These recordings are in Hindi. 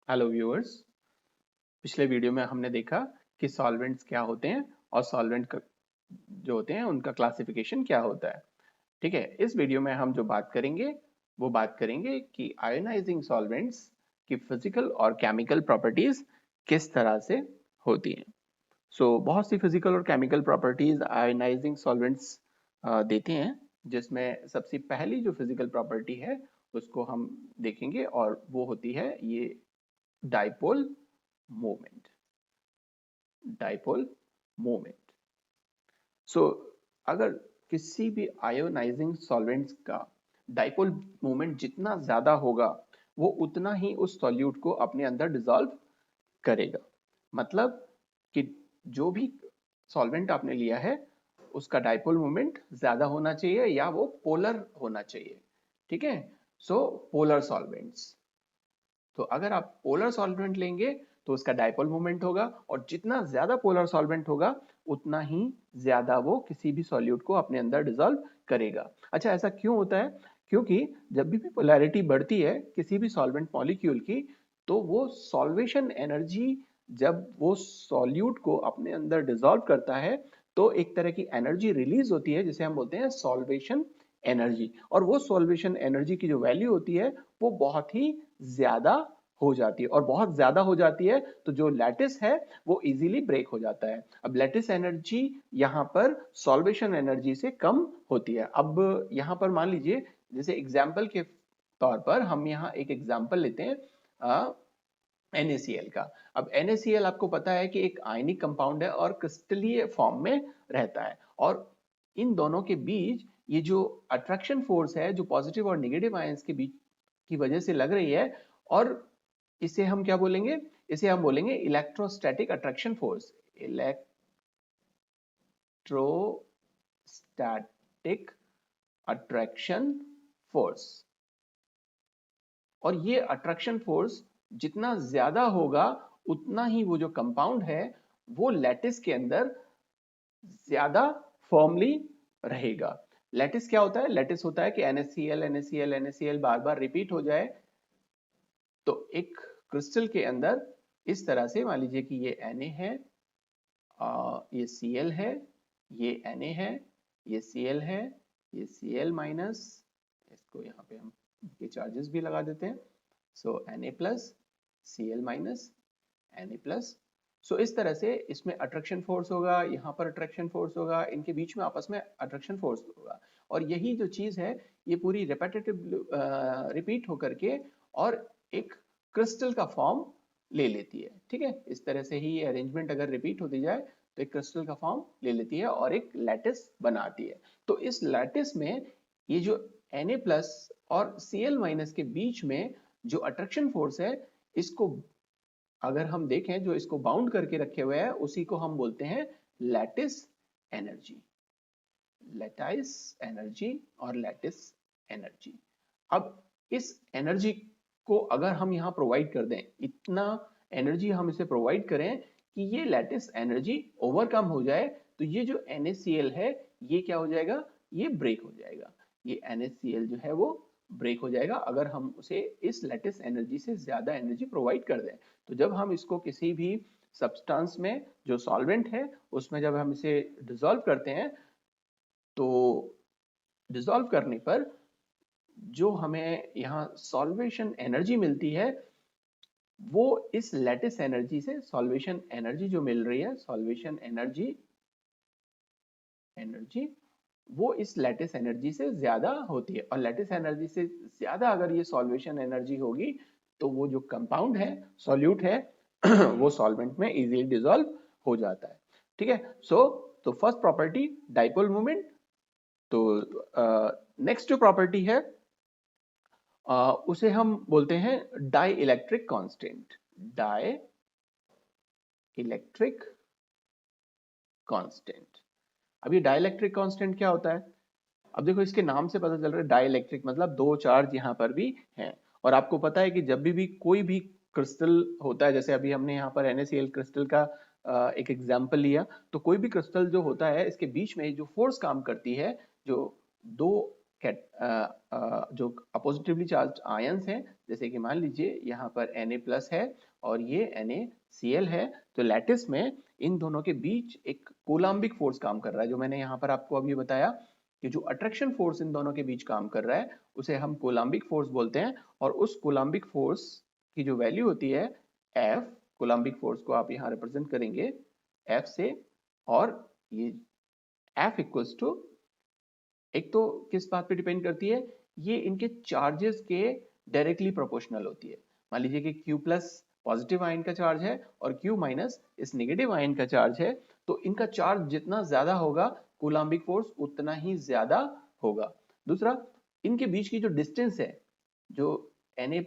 Hello viewers. पिछले वीडियो में हमने देखा कि सॉल्वेंट्स क्या होते हैं और सॉल्वेंट जो होते हैं उनका क्लासिफिकेशन क्या होता है। ठीक है, इस वीडियो में हम जो बात करेंगे वो बात करेंगे कि आयोनाइजिंग सॉल्वेंट्स की फिजिकल और केमिकल प्रॉपर्टीज किस तरह से होती हैं। बहुत सी फिजिकल और केमिकल प्रॉपर्टीज आयोनाइजिंग सॉल्वेंट्स देते हैं, जिसमें सबसे पहली जो फिजिकल प्रॉपर्टी है उसको हम देखेंगे और वो होती है ये dipole moment. Dipole moment. So अगर किसी भी आयोनाइजिंग सॉल्वेंट्स का डाइपोल मोमेंट जितना ज्यादा होगा वो उतना ही उस सॉल्यूट को अपने अंदर डिसॉल्व करेगा। मतलब कि जो भी सॉल्वेंट आपने लिया है उसका डाइपोल मोमेंट ज्यादा होना चाहिए या वो पोलर होना चाहिए। ठीक है, पोलर सॉल्वेंट्स, तो अगर आप पोलर सॉल्वेंट लेंगे तो उसका डाइपोल मोमेंट होगा, और जितना ज्यादा पोलर सॉल्वेंट होगा उतना ही ज्यादा वो किसी भी सॉल्यूट को अपने अंदर डिसॉल्व करेगा। अच्छा, ऐसा क्यों होता है? क्योंकि जब भी पोलैरिटी बढ़ती है किसी भी सॉल्वेंट मॉलिक्यूल की, तो वो सॉल्वेशन एनर्जी जब वो सॉल्यूट को अपने अंदर डिसॉल्व करता है तो एक तरह की एनर्जी रिलीज होती है जिसे हम बोलते हैं सॉल्वेशन एनर्जी। और वो सॉल्वेशन एनर्जी की जो वैल्यू होती है वो बहुत ही ज्यादा हो जाती है, और बहुत ज्यादा हो जाती है तो जो लैटिस है वो इजीली ब्रेक हो जाता है। अब लैटिस एनर्जी यहाँ पर सॉल्वेशन एनर्जी से कम होती है। अब यहाँ पर मान लीजिए, जैसे एग्जाम्पल के तौर पर हम यहाँ एक एग्जाम्पल लेते हैं NaCl का। अब NaCl आपको पता है कि एक आयनिक कंपाउंड है और क्रिस्टलीय फॉर्म में रहता है, और इन दोनों के बीच ये जो अट्रैक्शन फोर्स है जो पॉजिटिव और नेगेटिव आयंस के बीच की वजह से लग रही है, और इसे हम क्या बोलेंगे? इसे हम बोलेंगे electrostatic attraction force. Electrostatic attraction force. और ये अट्रैक्शन फोर्स जितना ज्यादा होगा उतना ही वो जो कंपाउंड है वो लैटिस के अंदर ज्यादा फर्मली रहेगा। लैटिस क्या होता है? लैटिस होता है कि NaCl NaCl NaCl बार बार रिपीट हो जाए। तो एक क्रिस्टल के अंदर इस तरह से मान लीजिए कि ये Na है, ये Cl है, ये Na है, ये Cl है, ये Cl माइनस, इसको यहाँ पे हम के चार्जेस भी लगा देते हैं। Na plus, Cl minus, Na plus. इस तरह से इसमें अट्रैक्शन फोर्स होगा, यहाँ पर अट्रैक्शन फोर्स होगा, इनके बीच में आपस में अट्रैक्शन फोर्स होगा। और यही जो चीज है ये पूरी रिपीटेटिव रिपीट होकर के और एक क्रिस्टल का फॉर्म ले लेती है। ठीक है, इस तरह से ही ये अरेंजमेंट अगर रिपीट होती जाए तो एक क्रिस्टल का फॉर्म ले लेती है और एक लैटिस बनाती है। तो इस लैटिस में ये जो Na प्लस और Cl माइनस के बीच में जो अट्रैक्शन फोर्स है, इसको अगर हम देखें जो इसको बाउंड करके रखे हुए है उसी को हम बोलते हैं लैटिस एनर्जी। लैटिस एनर्जी और लैटिस एनर्जी। अब इस एनर्जी को अगर हम यहाँ प्रोवाइड कर दें, इतना एनर्जी हम इसे प्रोवाइड करें कि ये लैटिस एनर्जी ओवरकम हो जाए, तो ये जो NaCl है ये क्या हो जाएगा? ये ब्रेक हो जाएगा। ये NaCl जो है वो ब्रेक हो जाएगा अगर हम उसे इस लैटिस एनर्जी से ज्यादा एनर्जी प्रोवाइड कर दें। तो जब हम इसको किसी भी सब्सटेंस में जो सॉल्वेंट है उसमें जब हम इसे डिसॉल्व करते हैं तो डिसॉल्व करने पर जो हमें यहाँ सॉल्वेशन एनर्जी मिलती है वो इस लैटिस एनर्जी से, सॉल्वेशन एनर्जी जो मिल रही है, सॉल्वेशन एनर्जी एनर्जी वो इस लैटिस एनर्जी से ज्यादा होती है। और लैटिस एनर्जी से ज्यादा अगर ये सॉल्वेशन एनर्जी होगी तो वो जो कंपाउंड है, सॉल्यूट है वो सॉल्वेंट में इजीली डिसॉल्व हो जाता है। ठीक है, तो फर्स्ट प्रॉपर्टी डाइपोल मोमेंट। तो नेक्स्ट जो प्रॉपर्टी है उसे हम बोलते हैं dielectric constant. Dielectric constant. अब ये डाई इलेक्ट्रिक कांस्टेंट क्या होता है? अब देखो इसके नाम से पता चल रहा है डाई इलेक्ट्रिक मतलब दो चार्ज यहाँ पर भी हैं। और आपको पता है कि जब भी कोई भी क्रिस्टल होता है, जैसे अभी हमने यहाँ पर NaCl क्रिस्टल का एक एग्जाम्पल लिया, तो कोई भी क्रिस्टल जो होता है इसके बीच में जो फोर्स काम करती है, जो दो जो अपोजिटिवली चार्ज आयंस हैं, जैसे कि मान लीजिए यहाँ पर Na+ है और ये NaCl है, तो लैटिस में इन दोनों के बीच एक कोलम्बिक फोर्स काम कर रहा है, जो मैंने यहाँ पर आपको अभी बताया कि जो अट्रैक्शन फोर्स इन दोनों के बीच काम कर रहा है उसे हम कोलम्बिक फोर्स बोलते हैं। और उस कोलम्बिक फोर्स की जो वैल्यू होती है F, कोलम्बिक फोर्स को आप यहाँ रिप्रेजेंट करेंगे F से, और ये F इक्वल्स टू, एक तो किस बात पे डिपेंड करती है, ये इनके चार्जेस के डायरेक्टली प्रोपोर्शनल होती है। मान लीजिए कि Q+ पॉजिटिव आयन का चार्ज है और Q- इस नेगेटिव आयन का चार्ज है, तो इनका चार्ज जितना ज्यादा होगा कोलम्बिक फोर्स उतना ही ज्यादा होगा। दूसरा, इनके बीच की जो डिस्टेंस है, जो Na+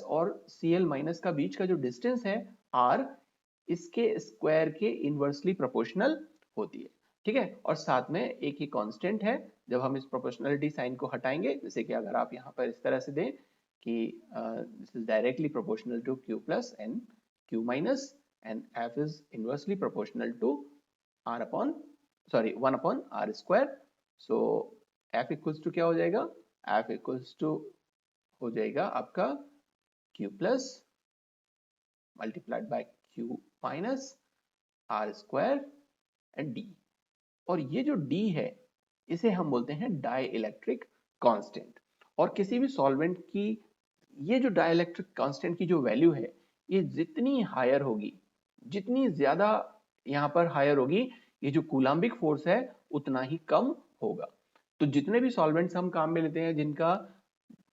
और Cl- का बीच का जो डिस्टेंस है R, इसके स्क्वायर के इनवर्सली प्रोपोर्शनल होती है। ठीक है, और साथ में एक ही कांस्टेंट है, जब हम इस प्रोपोर्शनलिटी साइन को हटाएंगे, जैसे कि अगर आप यहाँ पर इस तरह से दें कि this is directly proportional to Q+ and Q- and F is inversely proportional to 1/r²। So F equals to क्या हो जाएगा, F इक्वल्स टू हो जाएगा आपका Q+ multiplied by Q- r² and D। और ये जो D है इसे हम बोलते हैं डाइइलेक्ट्रिक कांस्टेंट। और किसी भी सॉल्वेंट की ये जो डाइइलेक्ट्रिक कांस्टेंट की जो वैल्यू है, ये जितनी हायर होगी, जितनी ज्यादा यहाँ पर हायर होगी, ये जो कूलाम्बिक फोर्स है उतना ही कम होगा। तो जितने भी सॉल्वेंट्स हम काम में लेते हैं जिनका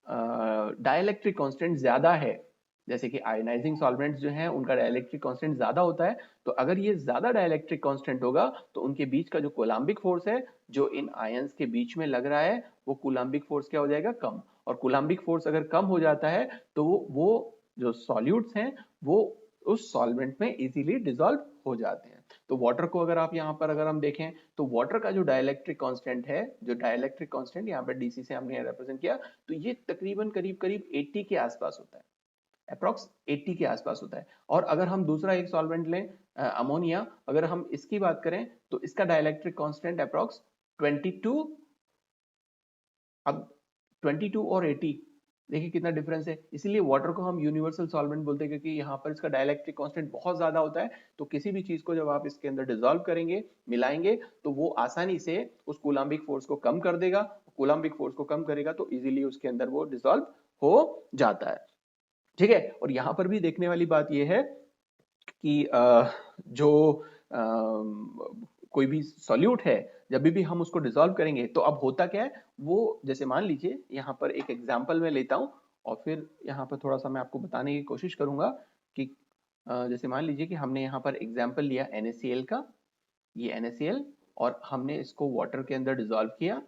डाइइलेक्ट्रिक कांस्टेंट ज्यादा है, जैसे कि आयोनाइजिंग सॉल्वेंट्स जो हैं उनका डाइइलेक्ट्रिक कांस्टेंट ज्यादा होता है, तो अगर ये ज्यादा डाइइलेक्ट्रिक कांस्टेंट होगा तो उनके बीच का जो कोलम्बिक फोर्स है जो इन आयंस के बीच में लग रहा है, वो कोलम्बिक फोर्स क्या हो जाएगा, कम। और कोलम्बिक फोर्स अगर कम हो जाता है तो वो जो सॉल्यूट्स हैं वो उस सॉल्वेंट में इजीली डिसॉल्व हो जाते हैं। तो वाटर को अगर आप यहाँ पर अगर हम देखें तो वाटर का जो डाइइलेक्ट्रिक कांस्टेंट है, जो डाइइलेक्ट्रिक कांस्टेंट यहाँ पर डीसी से हमने रिप्रेजेंट किया, तो ये तकरीबन करीब करीब 80 के आसपास होता है, अप्रॉक्स 80 के आसपास होता है। और अगर हम दूसरा एक सॉल्वेंट लें अमोनिया, अगर हम इसकी बात करें तो इसका डाइइलेक्ट्रिक कांस्टेंट अप्रॉक्स 22। अब 22 और 80 देखिए कितना डिफरेंस है। इसीलिए वाटर को हम यूनिवर्सल सॉल्वेंट बोलते हैं, क्योंकि यहाँ पर इसका डाइइलेक्ट्रिक कांस्टेंट बहुत ज्यादा होता है। तो किसी भी चीज को जब आप इसके अंदर डिसॉल्व करेंगे, मिलाएंगे, तो वो आसानी से उस कोलम्बिक फोर्स को कम कर देगा। कोलम्बिक फोर्स को कम करेगा तो इजीली उसके अंदर वो डिसॉल्व हो जाता है। ठीक है, और यहाँ पर भी देखने वाली बात यह है कि जो कोई भी सॉल्यूट है, जब भी हम उसको डिसॉल्व करेंगे तो अब होता क्या है, वो जैसे मान लीजिए यहाँ पर एक एग्जांपल मैं लेता हूँ और फिर यहाँ पर थोड़ा सा मैं आपको बताने की कोशिश करूंगा कि जैसे मान लीजिए कि हमने यहाँ पर एग्जांपल लिया NaCl का, ये NaCl, और हमने इसको वाटर के अंदर डिसॉल्व किया।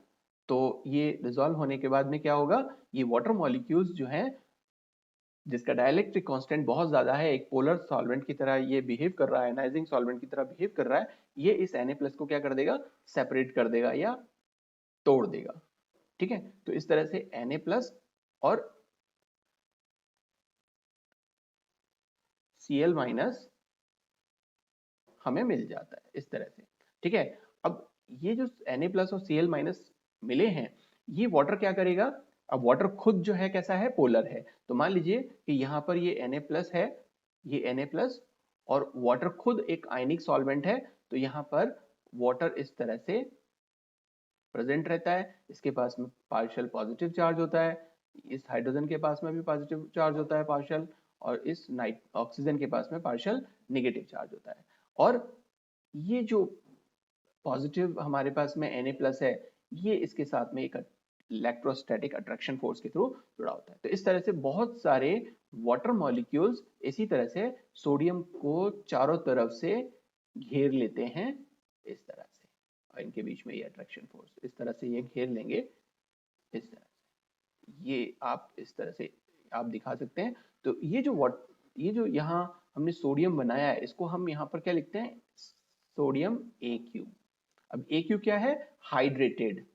तो ये डिसॉल्व होने के बाद में क्या होगा, ये वाटर मॉलिक्यूल्स जो हैं जिसका डाइइलेक्ट्रिक कांस्टेंट बहुत ज्यादा है, एक पोलर सॉल्वेंट की तरह ये बिहेव कर रहा है, आयनाइजिंग सॉल्वेंट की तरह बिहेव कर रहा है, ये इस Na+ को क्या कर देगा, सेपरेट कर देगा या तोड़ देगा। ठीक है, तो इस तरह से Na+ और Cl- हमें मिल जाता है इस तरह से। ठीक है, अब ये जो Na+ और Cl- मिले हैं, ये वाटर क्या करेगा, अब वाटर खुद जो है कैसा है, पोलर है। तो मान लीजिए कि यहाँ पर ये Na+ है, ये Na+, और वाटर खुद एक आयनिक सॉल्वेंट है, तो यहाँ पर वाटर इस तरह से प्रेजेंट रहता है। इसके पास में पार्शियल पॉजिटिव चार्ज होता है, इस हाइड्रोजन के पास में भी पॉजिटिव चार्ज होता है पार्शियल, और इस ऑक्सीजन के पास में पार्शियल नेगेटिव चार्ज होता है। और ये जो पॉजिटिव हमारे पास में Na+ है, ये इसके साथ में एक इलेक्ट्रोस्टैटिक अट्रैक्शन फोर्स के थ्रू जुड़ा होता है। तो इस तरह से बहुत सारे वाटर मॉलिक्यूल्स इसी तरह से सोडियम को चारों तरफ से घेर लेते हैं इस तरह से, और इनके बीच में ये अट्रैक्शन फोर्स इस तरह से ये घेर लेंगे इस तरह से। ये आप इस तरह से आप दिखा सकते हैं। तो ये जो यहाँ हमने सोडियम बनाया है, इसको हम यहाँ पर क्या लिखते हैं, सोडियम AQ। अब AQ क्या है, हाइड्रेटेड।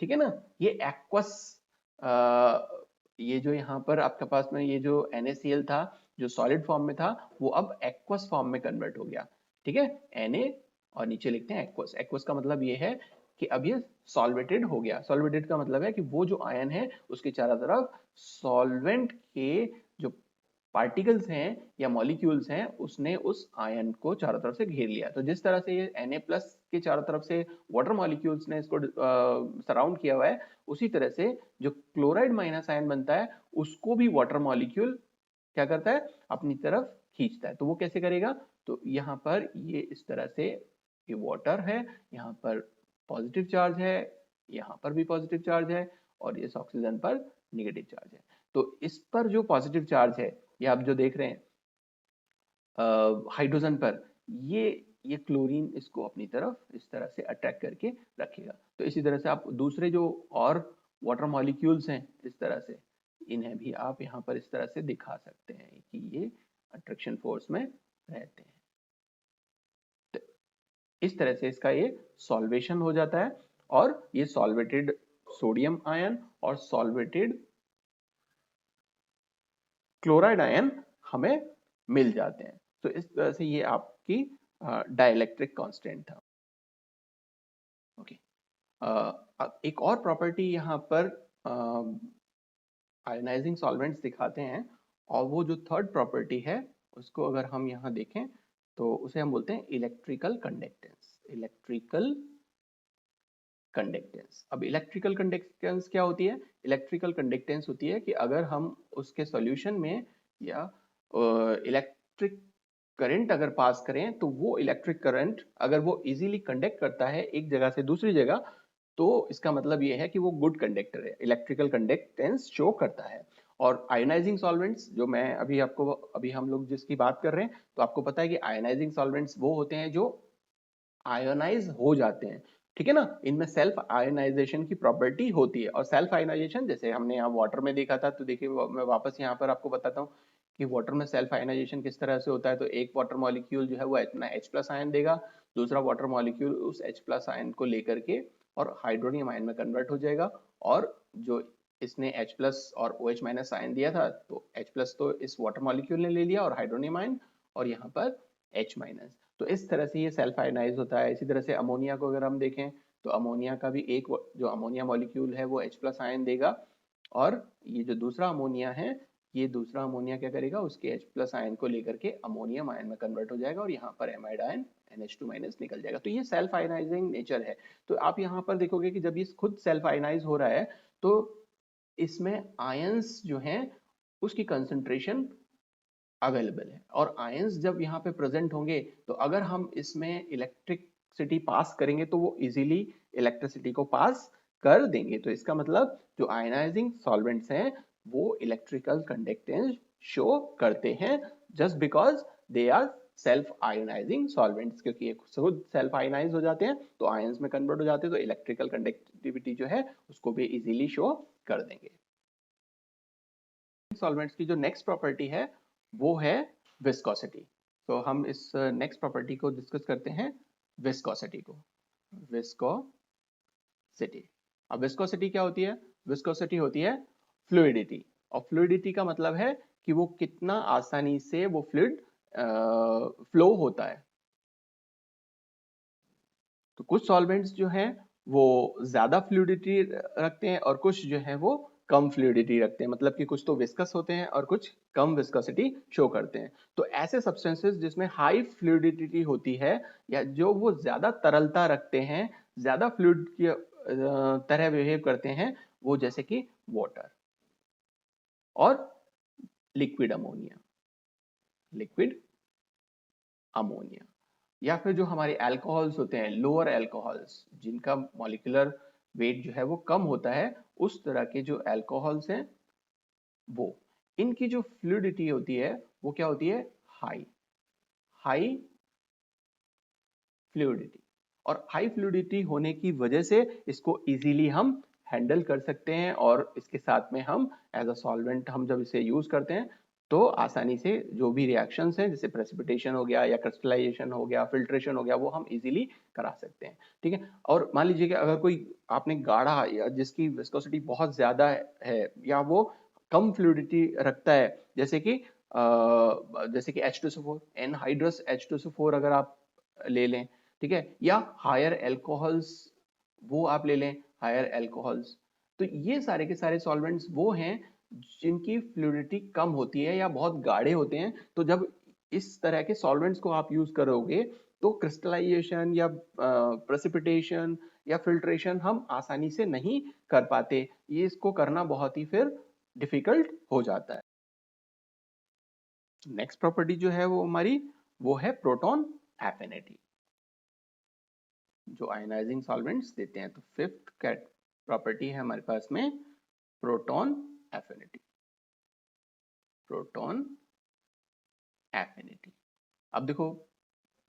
ठीक है ना, ये एक्वस, ये जो यहाँ पर आपके पास में ये जो NaCl था जो सॉलिड फॉर्म में था, वो अब एक्वस फॉर्म में कन्वर्ट हो गया। ठीक है, Na और नीचे लिखते हैं एक्वस। एक्वस का मतलब ये है कि अब ये सॉल्वेटेड हो गया। सॉल्वेटेड का मतलब है कि वो जो आयन है उसके चारों तरफ सॉल्वेंट के जो पार्टिकल्स हैं या मॉलिक्यूल्स हैं उसने उस आयन को चारों तरफ से घेर लिया। तो जिस तरह से ये Na+ के चारों तरफ से वाटर मॉलिक्यूल्स ने इसको सराउंड किया हुआ है, उसी तरह से जो क्लोराइड माइनस आयन बनता है उसको भी वाटर मॉलिक्यूल क्या करता है, अपनी तरफ खींचता है। तो वो कैसे करेगा, तो यहाँ पर ये इस तरह से ये वाटर है, यहाँ पर पॉजिटिव चार्ज है, यहाँ पर भी पॉजिटिव चार्ज है और इस ऑक्सीजन पर नेगेटिव चार्ज है। तो इस पर जो पॉजिटिव चार्ज है, ये आप जो देख रहे हैं हाइड्रोजन पर, ये क्लोरीन इसको अपनी तरफ इस तरह से अट्रैक्ट करके रखेगा। तो इसी तरह से आप दूसरे जो और वाटर मॉलिक्यूल्स हैं इस तरह से, इन्हें भी आप यहाँ पर इस तरह से दिखा सकते हैं कि ये अट्रैक्शन फोर्स में रहते हैं। तो इस तरह से इसका ये सॉल्वेशन हो जाता है और ये सॉल्वेटेड सोडियम आयन और सॉल्वेटेड क्लोराइड आयन हमें मिल जाते हैं। तो इस तरह से ये आपकी डाइलेक्ट्रिक कांस्टेंट था। ओके, एक और प्रॉपर्टी यहाँ पर आयोनाइजिंग सॉल्वेंट्स दिखाते हैं, और वो जो थर्ड प्रॉपर्टी है उसको अगर हम यहाँ देखें तो उसे हम बोलते हैं इलेक्ट्रिकल कंडक्टेंस। इलेक्ट्रिकल कंडक्टेंस, अब इलेक्ट्रिकल कंडक्टेंस क्या होती है? इलेक्ट्रिकल कंडक्टेंस होती है कि अगर हम उसके सॉल्यूशन में या इलेक्ट्रिक करंट अगर पास करें तो वो इलेक्ट्रिक करंट अगर वो इजीली कंडक्ट करता है एक जगह से दूसरी जगह, तो इसका मतलब ये है कि वो गुड कंडक्टर है, इलेक्ट्रिकल कंडक्टेंस शो करता है। और आयोनाइजिंग सॉल्वेंट्स जो मैं अभी हम लोग जिसकी बात कर रहे हैं, तो आपको पता है कि आयोनाइजिंग सॉल्वेंट्स वो होते हैं जो आयोनाइज हो जाते हैं, ठीक है ना। इनमें सेल्फ आयोनाइजेशन की प्रॉपर्टी होती है, और सेल्फ आयोनाइजेशन जैसे हमने यहाँ वाटर में देखा था, तो देखिए मैं वापस यहाँ पर आपको बताता हूँ कि वाटर में सेल्फ आयोनाइजेशन किस तरह से होता है। तो एक वाटर मॉलिक्यूल जो है वो अपना H+ आयन देगा, दूसरा वाटर मॉलिक्यूल उस H+ आयन को लेकर के और हाइड्रोनियम आयन में कन्वर्ट हो जाएगा, और जो इसने H+ और OH- आयन दिया था, तो H+ तो इस वाटर मॉलिक्यूल ने ले लिया और हाइड्रोनियम आयन, और यहाँ पर H-। तो इस तरह से ये सेल्फ आयनाइज होता है। इसी तरह से अमोनिया को अगर हम देखें तो अमोनिया का भी एक जो अमोनिया मॉलिक्यूल है वो H+ आयन देगा, और ये जो दूसरा अमोनिया है, ये दूसरा अमोनिया क्या करेगा, उसके H+ आयन को लेकर के अमोनियम आयन में कन्वर्ट हो जाएगा, और यहाँ पर एमाइड आयन NH2- निकल जाएगा। तो ये सेल्फ आयनाइजिंग नेचर है। तो आप यहाँ पर देखोगे कि जब ये खुद सेल्फ आयनाइज हो रहा है तो इसमें आयंस जो हैं उसकी कंसंट्रेशन अवेलेबल है, और आयंस जब यहाँ पे प्रेजेंट होंगे तो अगर हम इसमें इलेक्ट्रिसिटी पास करेंगे तो वो इजीली इलेक्ट्रिसिटी को पास कर देंगे। तो इसका मतलब जो आयनाइजिंग सॉल्वेंट्स हैं वो इलेक्ट्रिकल कंडक्टेंस शो करते हैं, just because they are self ionizing solvents, क्योंकि ये खुद सेल्फ आयोनाइज हो जाते हैं तो आयंस में कन्वर्ट हो जाते हैं, तो इलेक्ट्रिकल कंडक्टिविटी जो है उसको भी इजीली शो कर देंगे। सॉल्वेंट्स की जो नेक्स्ट प्रॉपर्टी है वो है विस्कोसिटी। तो हम इस नेक्स्ट प्रॉपर्टी को डिस्कस करते हैं, विस्कोसिटी को। विस्कोसिटी, अब विस्कोसिटी क्या होती है? विस्कोसिटी होती है फ्लूइडिटी, और फ्लूइडिटी का मतलब है कि वो कितना आसानी से वो फ्लूइड फ्लो होता है। तो कुछ सॉल्वेंट्स जो हैं वो ज्यादा फ्लूइडिटी रखते हैं और कुछ जो है वो कम फ्लूइडिटी रखते हैं, मतलब कि कुछ तो विस्कस होते हैं और कुछ कम विस्कोसिटी शो करते हैं। तो ऐसे सब्सटेंसेस जिसमें हाई फ्लूइडिटी होती है या जो वो ज्यादा तरलता रखते हैं, ज्यादा फ्लूइड की तरह बिहेव करते हैं, वो जैसे कि वाटर और लिक्विड अमोनिया, लिक्विड अमोनिया, या फिर जो हमारे अल्कोहल्स होते हैं, लोअर अल्कोहल्स जिनका मॉलिक्यूलर वेट जो है वो कम होता है, उस तरह के जो अल्कोहल्स हैं वो, इनकी जो फ्लूइडिटी होती है वो क्या होती है? High, high fluidity. और हाई फ्लूइडिटी होने की वजह से इसको इजीली हम हैंडल कर सकते हैं, और इसके साथ में हम एज अ सॉल्वेंट हम जब इसे यूज करते हैं तो आसानी से जो भी रिएक्शंस हैं जैसे प्रेसिपिटेशन हो गया या क्रिस्टलाइजेशन हो गया, फिल्ट्रेशन हो गया, वो हम इजीली करा सकते हैं, ठीक है। और मान लीजिए कि अगर कोई आपने गाढ़ा या जिसकी विस्कोसिटी बहुत ज्यादा है या वो कम फ्लूइडिटी रखता है, जैसे कि H2SO4, एनहाइड्रस H2SO4 अगर आप ले लें, ठीक है, या हायर अल्कोहल्स वो आप ले लें, हायर एल्कोहल्स। तो ये सारे के सारे सॉल्वेंट्स वो हैं जिनकी फ्लूइडिटी कम होती है या बहुत गाढ़े होते हैं। तो जब इस तरह के सॉल्वेंट्स को आप यूज करोगे तो क्रिस्टलाइजेशन या प्रेसिपिटेशन या फिल्ट्रेशन हम आसानी से नहीं कर पाते, ये इसको करना बहुत ही फिर डिफिकल्ट हो जाता है। नेक्स्ट प्रॉपर्टी जो है वो हमारी वो है प्रोटॉन एफिनिटी, जो आयनाइजिंग सॉल्वेंट्स देते हैं। तो फिफ्थ प्रॉपर्टी है हमारे पास में प्रोटॉन एफिनिटी। प्रोटॉन एफिनिटी, अब देखो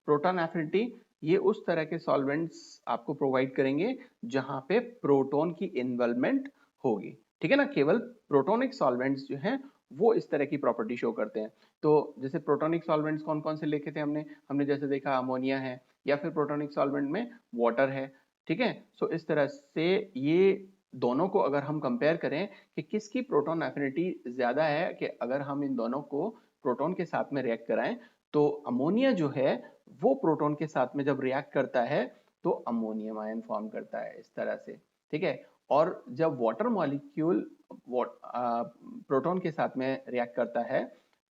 प्रोटॉन एफिनिटी ये उस तरह के सॉल्वेंट्स आपको प्रोवाइड करेंगे जहां पे प्रोटॉन की इन्वॉल्वमेंट होगी, ठीक है ना। केवल प्रोटोनिक सॉल्वेंट्स जो हैं वो इस तरह की प्रॉपर्टी शो करते हैं। तो जैसे प्रोटोनिक सॉल्वेंट्स कौन कौन से लिखे थे हमने हमने जैसे देखा अमोनिया है, या फिर प्रोटोनिक सॉल्वेंट में वाटर है, ठीक है। सो इस तरह से ये दोनों को अगर हम कंपेयर करें कि किसकी प्रोटॉन एफिनिटी ज्यादा है, कि अगर हम इन दोनों को प्रोटॉन के साथ में रिएक्ट कराएं तो अमोनिया जो है वो प्रोटॉन के साथ में जब रिएक्ट करता है तो अमोनियम आयन फॉर्म करता है इस तरह से, ठीक है। और जब वाटर मॉलिक्यूल प्रोटॉन के साथ में रिएक्ट करता है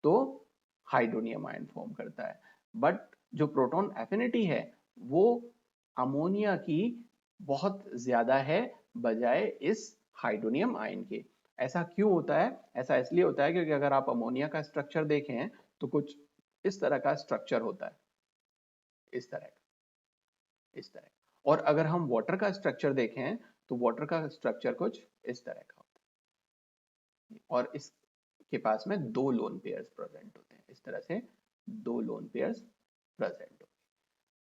तो हाइड्रोनियम आयन फॉर्म करता है। बट जो प्रोटॉन एफिनिटी है वो अमोनिया की बहुत ज्यादा है बजाय इस हाइड्रोनियम आयन के। ऐसा क्यों होता है? ऐसा इसलिए होता है क्योंकि अगर आप अमोनिया का स्ट्रक्चर देखें तो कुछ इस तरह का स्ट्रक्चर होता है, इस तरह का, इस तरह का। और अगर हम वाटर का स्ट्रक्चर देखें तो वाटर का स्ट्रक्चर कुछ इस तरह का होता है, और इसके पास में दो लोन पेयर्स प्रेजेंट होते हैं, इस तरह से दो लोन पेयर्स प्रेजेंट होते हैं।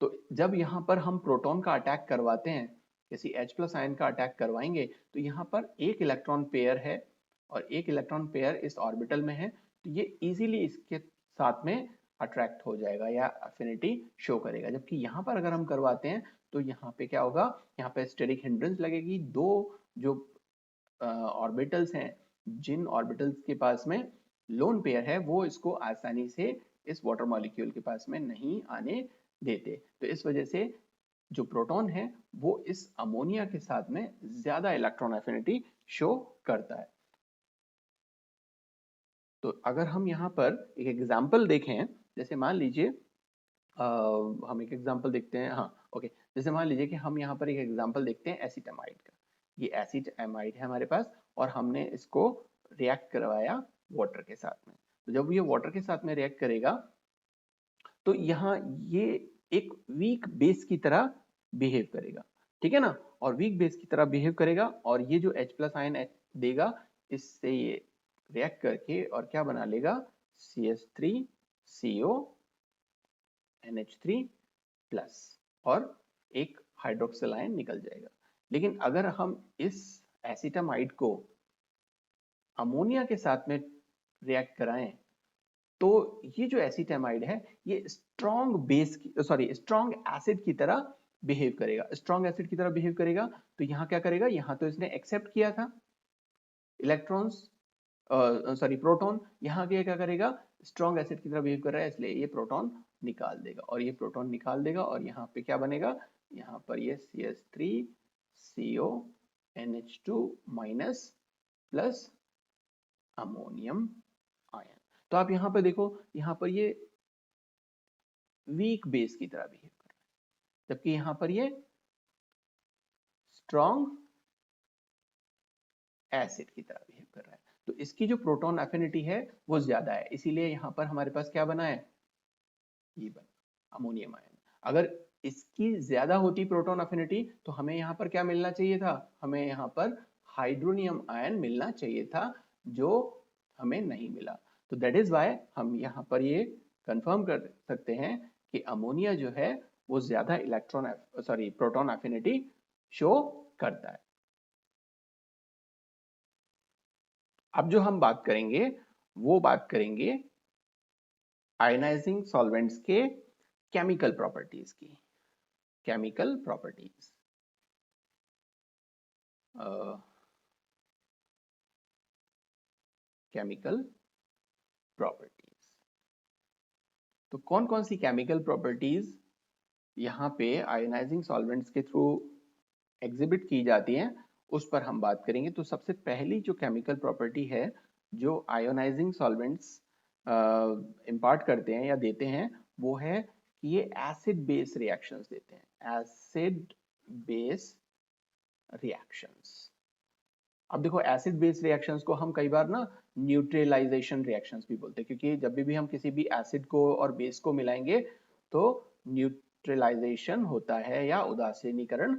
तो जब यहाँ पर हम प्रोटॉन का अटैक करवाते हैं, किसी H+ आयन का अटैक करवाएंगे, तो यहाँ पर एक इलेक्ट्रॉन पेयर है और एक इलेक्ट्रॉन पेयर इस ऑर्बिटल में है, तो ये इजीली इसके साथ में अट्रैक्ट हो जाएगा या अफिनिटी शो करेगा। जबकि यहाँ पर अगर हम करवाते हैं तो यहाँ पे क्या होगा, यहाँ पे स्टेरिक हिंड्रेंस लगेगी। दो जो ऑर्बिटल्स हैं, जिन ऑर्बिटल्स के पास में लोन पेयर है वो इसको आसानी से इस वाटर मॉलिक्यूल के पास में नहीं आने देते। तो इस वजह से जो प्रोटॉन है वो इस अमोनिया के साथ में ज्यादा इलेक्ट्रॉन एफिनिटी शो करता है। तो अगर हम यहाँ पर एक एग्जाम्पल देखें, जैसे मान लीजिए हम एक एग्जाम्पल देखते हैं, हाँ ओके, जैसे मान लीजिए कि हम यहाँ पर एक एग्जाम्पल देखते हैं एसिटामाइड का। ये एसिटामाइड है हमारे पास और हमने इसको रिएक्ट करवाया वाटर के साथ में। तो जब ये वाटर के साथ में रिएक्ट करेगा तो यहाँ ये एक वीक बेस की तरह बिहेव करेगा, ठीक है ना। और वीक बेस की तरह बिहेव करेगा और ये जो H+ आयन देगा, इससे ये रिएक्ट करके और क्या बना लेगा, CH3CO NH3+ और एक हाइड्रोक्सिल आयन निकल जाएगा। लेकिन अगर हम इस एसिटामाइड को अमोनिया के साथ में रिएक्ट कराएं तो ये जो एसिटामाइड है ये स्ट्रॉन्ग बेस की स्ट्रॉन्ग एसिड की तरह बिहेव करेगा, स्ट्रॉन्ग एसिड की तरह बिहेव करेगा। तो यहाँ क्या करेगा, यहाँ तो इसने एक्सेप्ट किया था इलेक्ट्रॉन्स प्रोटॉन, यहाँ क्या करेगा, स्ट्रॉन्ग एसिड की तरह बिहेव कर रहा है, इसलिए ये प्रोटॉन निकाल देगा और ये प्रोटॉन निकाल देगा और यहाँ पे क्या बनेगा, यहाँ पर ये CH3CO NH2- plus ammonium ion. तो आप यहाँ पर देखो, यहाँ पर ये वीक बेस की तरह बिहेव कर रहा है, जबकि यहाँ पर ये स्ट्रॉन्ग एसिड की तरह बिहेव कर रहा है। तो इसकी जो प्रोटॉन एफिनिटी है वो ज्यादा है, इसीलिए यहाँ पर हमारे पास क्या बना है, ये बना अमोनियम आयन। अगर इसकी ज्यादा होती प्रोटॉन एफिनिटी तो हमें यहाँ पर क्या मिलना चाहिए था, हमें यहाँ पर हाइड्रोनियम आयन मिलना चाहिए था, जो हमें नहीं मिला। तो दैट इज वाई हम यहाँ पर ये कंफर्म कर सकते हैं कि अमोनिया जो है वो ज्यादा प्रोटॉन एफिनिटी शो करता है। अब जो हम बात करेंगे वो बात करेंगे आयनाइजिंग सॉल्वेंट्स के केमिकल प्रॉपर्टीज की। केमिकल प्रॉपर्टीज, केमिकल प्रॉपर्टीज, तो कौन कौन सी केमिकल प्रॉपर्टीज यहाँ पे आयनाइजिंग सॉल्वेंट्स के थ्रू एग्जिबिट की जाती हैं उस पर हम बात करेंगे। तो सबसे पहली जो केमिकल प्रॉपर्टी है जो आयोनाइजिंग सॉल्वेंट्स इम्पार्ट करते हैं या देते हैं वो है कि ये एसिड बेस रिएक्शंस देते हैं, एसिड बेस रिएक्शंस। अब देखो एसिड बेस रिएक्शंस को हम कई बार ना न्यूट्रलाइजेशन रिएक्शंस भी बोलते हैं, क्योंकि जब भी हम किसी भी एसिड को और बेस को मिलाएंगे तो न्यूट्रलाइजेशन होता है या उदासीनीकरण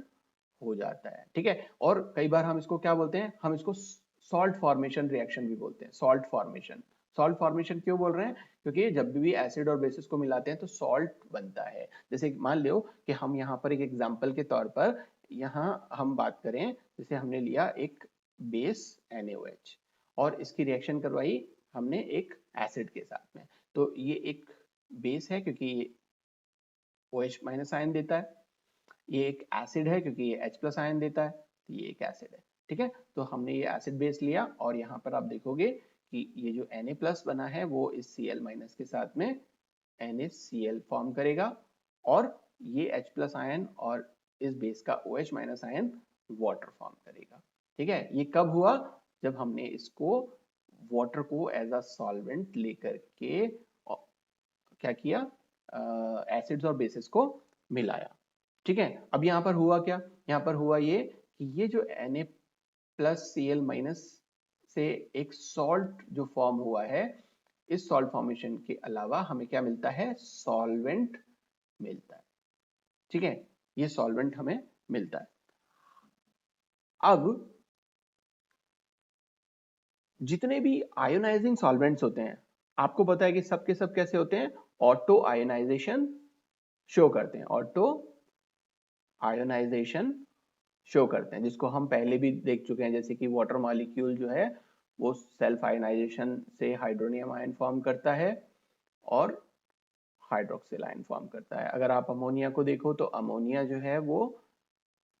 हो जाता है, ठीक है। और कई बार हम इसको क्या बोलते हैं, हम इसको सॉल्ट फॉर्मेशन रिएक्शन भी बोलते हैं। सॉल्ट फॉर्मेशन, सॉल्ट फॉर्मेशन क्यों बोल रहे हैं, क्योंकि जब भी एसिड और बेसिस को मिलाते हैं तो सॉल्ट बनता है। जैसे मान लो कि हम यहाँ पर एक एग्जांपल के तौर पर यहाँ हम बात करें, जैसे हमने लिया एक बेस NaOH और इसकी रिएक्शन करवाई हमने एक एसिड के साथ में, तो ये एक बेस है क्योंकि ये OH माइनस आयन देता है, ये एक एसिड है क्योंकि ये H प्लस आयन देता है, तो ये एक एसिड है, ठीक है। तो हमने ये एसिड बेस लिया और यहाँ पर आप देखोगे कि ये जो Na प्लस बना है वो इस Cl माइनस के साथ में NaCl फॉर्म करेगा और ये H प्लस आयन और इस बेस का OH minus ion water form करेगा, ठीक है। ये कब हुआ, जब हमने इसको वाटर को एज अ सॉल्वेंट लेकर के क्या किया, एसिड्स और बेसिस को मिलाया, ठीक है। अब यहाँ पर हुआ क्या, यहाँ पर हुआ ये कि ये जो Na प्लस Cl माइनस से एक सॉल्ट जो फॉर्म हुआ है, इस सॉल्ट फॉर्मेशन के अलावा हमें क्या मिलता है, सॉल्वेंट मिलता है, ठीक है। ये सॉल्वेंट हमें मिलता है। अब जितने भी आयोनाइजिंग सॉल्वेंट्स होते हैं आपको पता है कि सब के सब कैसे होते हैं, ऑटो आयोनाइजेशन शो करते हैं, ऑटो आयोनाइजेशन शो करते हैं, जिसको हम पहले भी देख चुके हैं। जैसे कि वाटर मॉलिक्यूल जो है वो सेल्फ आयोनाइजेशन से हाइड्रोनियम आयन फॉर्म करता है और हाइड्रोक्सिल आयन फॉर्म करता है। अगर आप अमोनिया को देखो तो अमोनिया जो है वो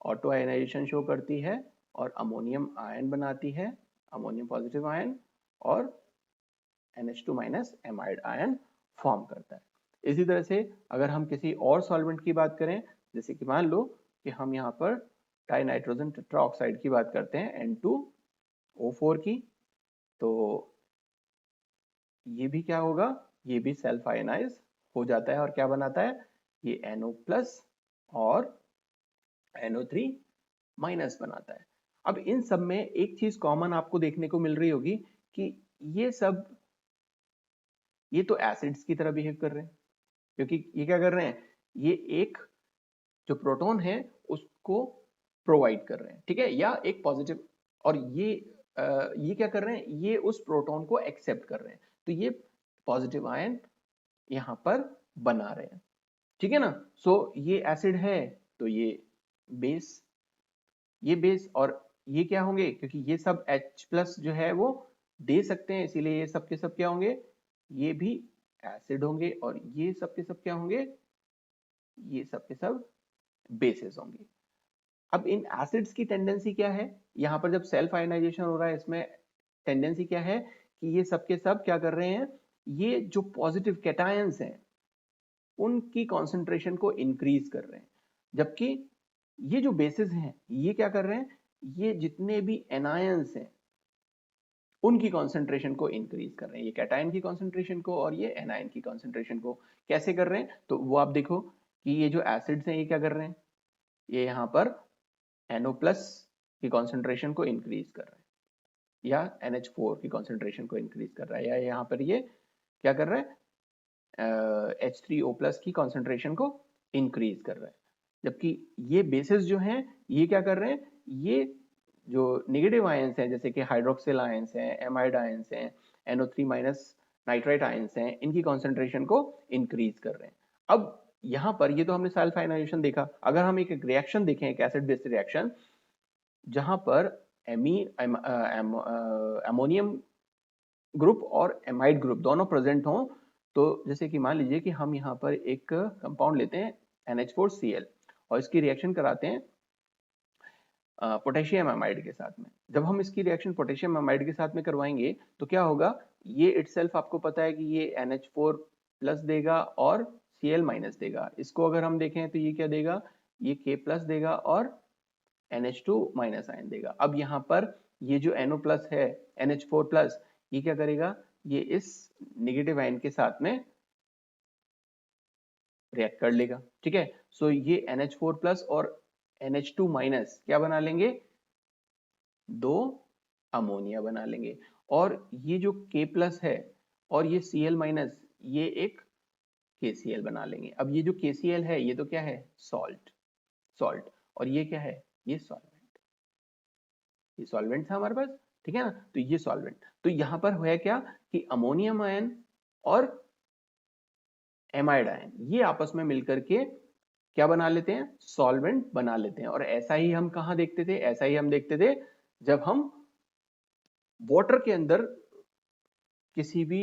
ऑटो आयोनाइजेशन शो करती है और अमोनियम आयन बनाती है, अमोनियम पॉजिटिव आयन, और NH2 minus amide ion form करता है। इसी तरह से अगर हम किसी और सॉल्वेंट की बात करें, जैसे कि मान लो कि हम यहाँ पर डाई नाइट्रोजन टेट्राऑक्साइड की बात करते हैं N2O4 की, तो ये भी क्या होगा, ये भी सेल्फ आयनाइज हो जाता है और क्या बनाता है, ये NO प्लस और NO3 माइनस बनाता है। अब इन सब में एक चीज कॉमन आपको देखने को मिल रही होगी कि ये सब, ये तो एसिड्स की तरह बिहेव कर रहे हैं, क्योंकि ये क्या कर रहे हैं, ये एक जो प्रोटॉन है उसको प्रोवाइड कर रहे हैं, ठीक है, या एक पॉजिटिव, और ये क्या कर रहे हैं, ये उस प्रोटॉन को एक्सेप्ट कर रहे हैं, तो ये पॉजिटिव आयन यहाँ पर बना रहे हैं, ठीक है ना। सो ये एसिड है तो ये बेस, ये बेस और ये क्या होंगे, क्योंकि ये सब H प्लस जो है वो दे सकते हैं, इसीलिए ये सब के सब क्या होंगे, ये भी एसिड होंगे और ये सब के सब क्या होंगे, ये सब के सब बेसिस होंगे। अब इन एसिड्स की टेंडेंसी क्या है, यहाँ पर जब सेल्फ आयनाइजेशन हो रहा है इसमें टेंडेंसी क्या है कि ये सब के सब क्या कर रहे हैं, ये जो पॉजिटिव कैटायंस हैं उनकी कॉन्सेंट्रेशन को इंक्रीज कर रहे हैं, जबकि ये जो बेसिस हैं ये क्या कर रहे हैं, ये जितने भी एनायंस हैं उनकी कॉन्सेंट्रेशन को इंक्रीज कर रहे हैं, ये कैटायन की कॉन्सेंट्रेशन को और ये एनायन की कॉन्सेंट्रेशन को। कैसे कर रहे हैं, तो वो आप देखो कि ये जो एसिड्स हैं ये क्या कर रहे हैं, ये यहाँ पर NO प्लस की कॉन्सेंट्रेशन को इंक्रीज कर रहे हैं या NH4 की कॉन्सेंट्रेशन को इंक्रीज कर रहा है, या यहाँ पर ये क्या कर रहा है, H3O प्लस की कॉन्सेंट्रेशन को इंक्रीज कर रहा है। जबकि ये बेसिस जो हैं ये क्या कर रहे हैं, ये जो नेगेटिव आयंस हैं जैसे कि हाइड्रोक्सिल आयंस हैं, एमाइड आयंस हैं, NO3 माइनस नाइट्राइट आयंस हैं, इनकी कॉन्सेंट्रेशन को इंक्रीज कर रहे हैं। अब यहाँ पर ये तो हमने सेल्फ आयनाइजेशन देखा, अगर हम एक रिएक्शन देखें, एक एसिड बेस्ड रिएक्शन जहां पर अमोनियम ग्रुप और एमाइड ग्रुप दोनों प्रेजेंट हों, तो जैसे कि मान लीजिए कि हम यहाँ पर एक कंपाउंड लेते हैं NH4Cl और इसकी रिएक्शन कराते हैं पोटेशियम एमाइड के साथ में। जब हम इसकी रिएक्शन पोटेशियम एमाइड के साथ में करवाएंगे तो क्या होगा, ये इटसेल्फ आपको पता है कि ये NH4 प्लस देगा और Cl माइनस देगा। इसको अगर हम देखें तो ये क्या देगा, ये K प्लस देगा और NH2 माइनस आयन देगा। अब यहाँ पर ये जो NO प्लस है, NH4 प्लस, ये क्या करेगा, ये इस नेगेटिव आयन के साथ में रिएक्ट कर लेगा। ठीक है, सो ये NH4 प्लस और NH2 माइनस क्या बना लेंगे, दो अमोनिया बना लेंगे। और ये जो K प्लस है और ये Cl माइनस, ये एक KCl बना लेंगे। अब ये जो KCl है ये तो क्या है, सॉल्ट, और ये क्या है, ये सॉल्वेंट। ये सॉल्वेंट था हमारे पास, ठीक है ना, तो ये सॉल्वेंट। तो यहां पर है क्या कि अमोनियम आयन और एमाइड आयन ये आपस में मिलकर के क्या बना लेते हैं, सॉल्वेंट बना लेते हैं। और ऐसा ही हम कहां देखते थे, ऐसा ही हम देखते थे जब हम वाटर के अंदर किसी भी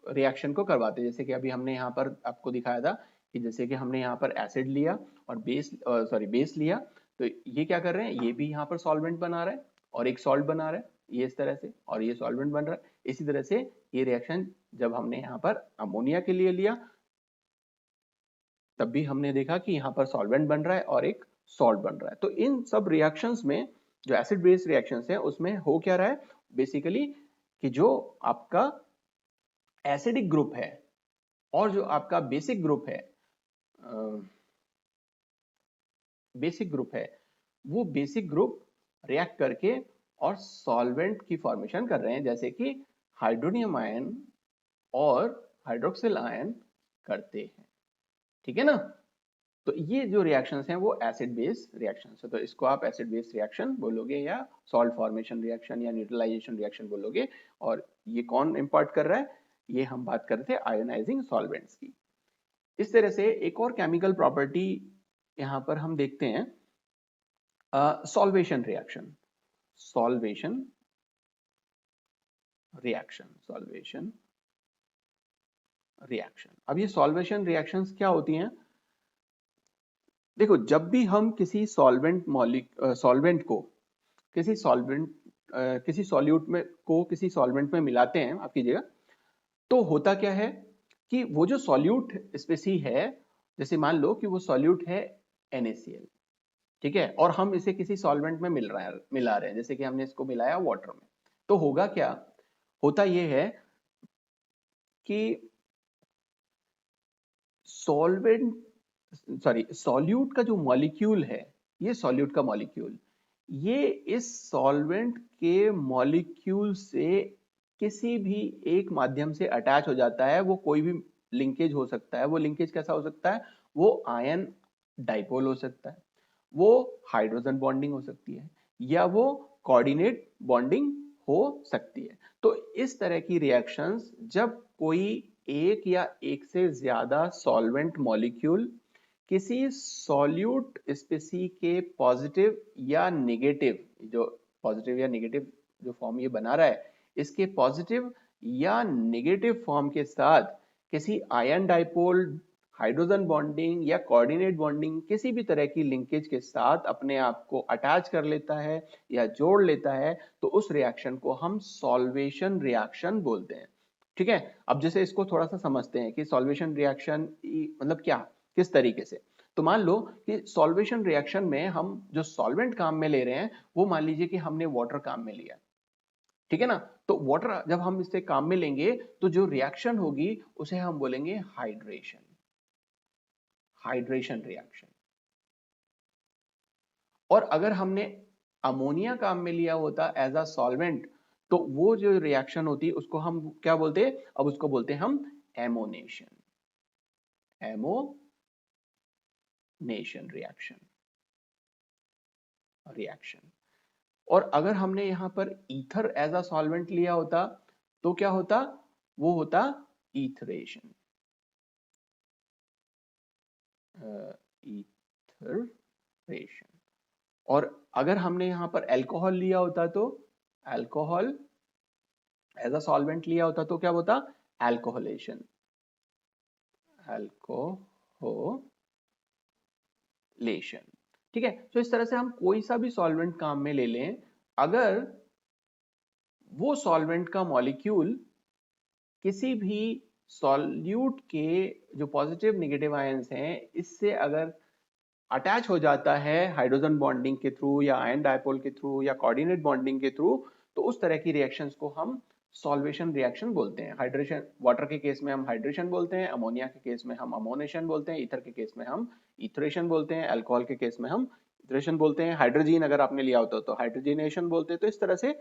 रिएक्शन को करवाते। जैसे कि अभी हमने यहाँ पर आपको दिखाया था कि जैसे कि हमने यहाँ पर एसिड लिया और बेस लिया, तो ये क्या कर रहे हैं, ये भी यहाँ पर सॉल्वेंट बना रहा है और एक सॉल्ट बना रहा है, ये इस तरह से, और ये सॉल्वेंट बन रहा है। इसी तरह से ये रिएक्शन जब हमने यहाँ पर अमोनिया के लिए लिया तब भी हमने देखा कि यहाँ पर सॉल्वेंट बन रहा है और एक सॉल्ट बन रहा है। तो इन सब रिएक्शंस में जो एसिड बेस रिएक्शंस हैं उसमें हो क्या रहा है बेसिकली, कि जो आपका एसिडिक ग्रुप है और जो आपका बेसिक ग्रुप है वो बेसिक ग्रुप रिएक्ट करके और सॉल्वेंट की फॉर्मेशन कर रहे हैं, जैसे कि हाइड्रोनियम आयन और हाइड्रोक्सिल आयन करते हैं। ठीक है ना, तो ये जो रिएक्शंस हैं वो एसिड बेस रिएक्शंस है। तो इसको आप एसिड बेस रिएक्शन बोलोगे या सॉल्ट फॉर्मेशन रिएक्शन या न्यूट्रलाइजेशन रिएक्शन बोलोगे। और ये कौन इंपॉर्ट कर रहा है, ये हम बात कर रहे थे आयोनाइजिंग सॉल्वेंट्स की। इस तरह से एक और केमिकल प्रॉपर्टी यहां पर हम देखते हैं, सॉल्वेशन रिएक्शन। अब ये सॉल्वेशन रिएक्शंस क्या होती हैं, देखो जब भी हम किसी सॉल्वेंट को किसी सॉल्वेंट में मिलाते हैं, आप कीजिएगा, तो होता क्या है कि वो जो सॉल्यूट स्पेसी है, जैसे मान लो कि वो सॉल्यूट है NaCl, ठीक है, और हम इसे किसी सॉल्वेंट में मिला रहे हैं, जैसे कि हमने इसको मिलाया वाटर में, तो होगा क्या, होता ये है कि सॉल्यूट का जो मॉलिक्यूल है, ये सॉल्यूट का मॉलिक्यूल, ये इस सॉल्वेंट के मॉलिक्यूल से किसी भी एक माध्यम से अटैच हो जाता है। वो कोई भी लिंकेज हो सकता है। वो लिंकेज कैसा हो सकता है, वो आयन डाइपोल हो सकता है, वो हाइड्रोजन बॉन्डिंग हो सकती है, या वो कोऑर्डिनेट बॉन्डिंग हो सकती है। तो इस तरह की रिएक्शंस जब कोई एक या एक से ज्यादा सॉल्वेंट मॉलिक्यूल किसी सॉल्यूट स्पेसी के पॉजिटिव या नेगेटिव जो फॉर्म ये बना रहा है, इसके पॉजिटिव या नेगेटिव फॉर्म के साथ किसी आयन डाइपोल, हाइड्रोजन बॉन्डिंग या कोऑर्डिनेट बॉन्डिंग, किसी भी तरह की लिंकेज के साथ अपने आप को अटैच कर लेता है या जोड़ लेता है, तो उस रिएक्शन को हम सॉल्वेशन रिएक्शन बोलते हैं। ठीक है, अब जैसे इसको थोड़ा सा समझते हैं कि सॉल्वेशन रिएक्शन मतलब क्या, किस तरीके से। तो मान लो कि सॉल्वेशन रिएक्शन में हम जो सॉल्वेंट काम में ले रहे हैं, वो मान लीजिए कि हमने वाटर काम में लिया, ठीक है ना, तो वाटर जब हम इससे काम में लेंगे तो जो रिएक्शन होगी उसे हम बोलेंगे हाइड्रेशन रिएक्शन। और अगर हमने अमोनिया काम में लिया होता एज अ सॉल्वेंट, तो वो जो रिएक्शन होती है उसको हम क्या बोलते हैं, अब उसको बोलते हैं हम एमोनेशन रिएक्शन। और अगर हमने यहां पर ईथर एज अ सॉल्वेंट लिया होता तो क्या होता, वो होता ईथरेशन। और अगर हमने यहां पर अल्कोहल लिया होता तो अल्कोहल एज अ सॉल्वेंट लिया होता तो क्या होता, अल्कोहलेशन। ठीक है, तो इस तरह से हम कोई सा भी सॉल्वेंट काम में ले लें, अगर वो सॉल्वेंट का मॉलिक्यूल किसी भी सॉल्यूट के जो पॉजिटिव नेगेटिव आयंस हैं इससे अगर अटैच हो जाता है हाइड्रोजन बॉन्डिंग के थ्रू या आयन डायपोल के थ्रू या कोऑर्डिनेट बॉन्डिंग के थ्रू, तो उस तरह की रिएक्शंस को हम सॉल्वेशन रिएक्शन बोलते हैं। हाइड्रेशन, वाटर के केस में हम हाइड्रेशन बोलते हैं, अमोनिया के केस में हम अमोनेशन बोलते हैं, ईथर के केस में हम इथरेशन बोलते हैं, अल्कोहल के केस में हम इथरेशन बोलते हैं, हाइड्रोजन अगर आपने लिया होता तो हाइड्रोजनेशन बोलते हैं। तो इस तरह से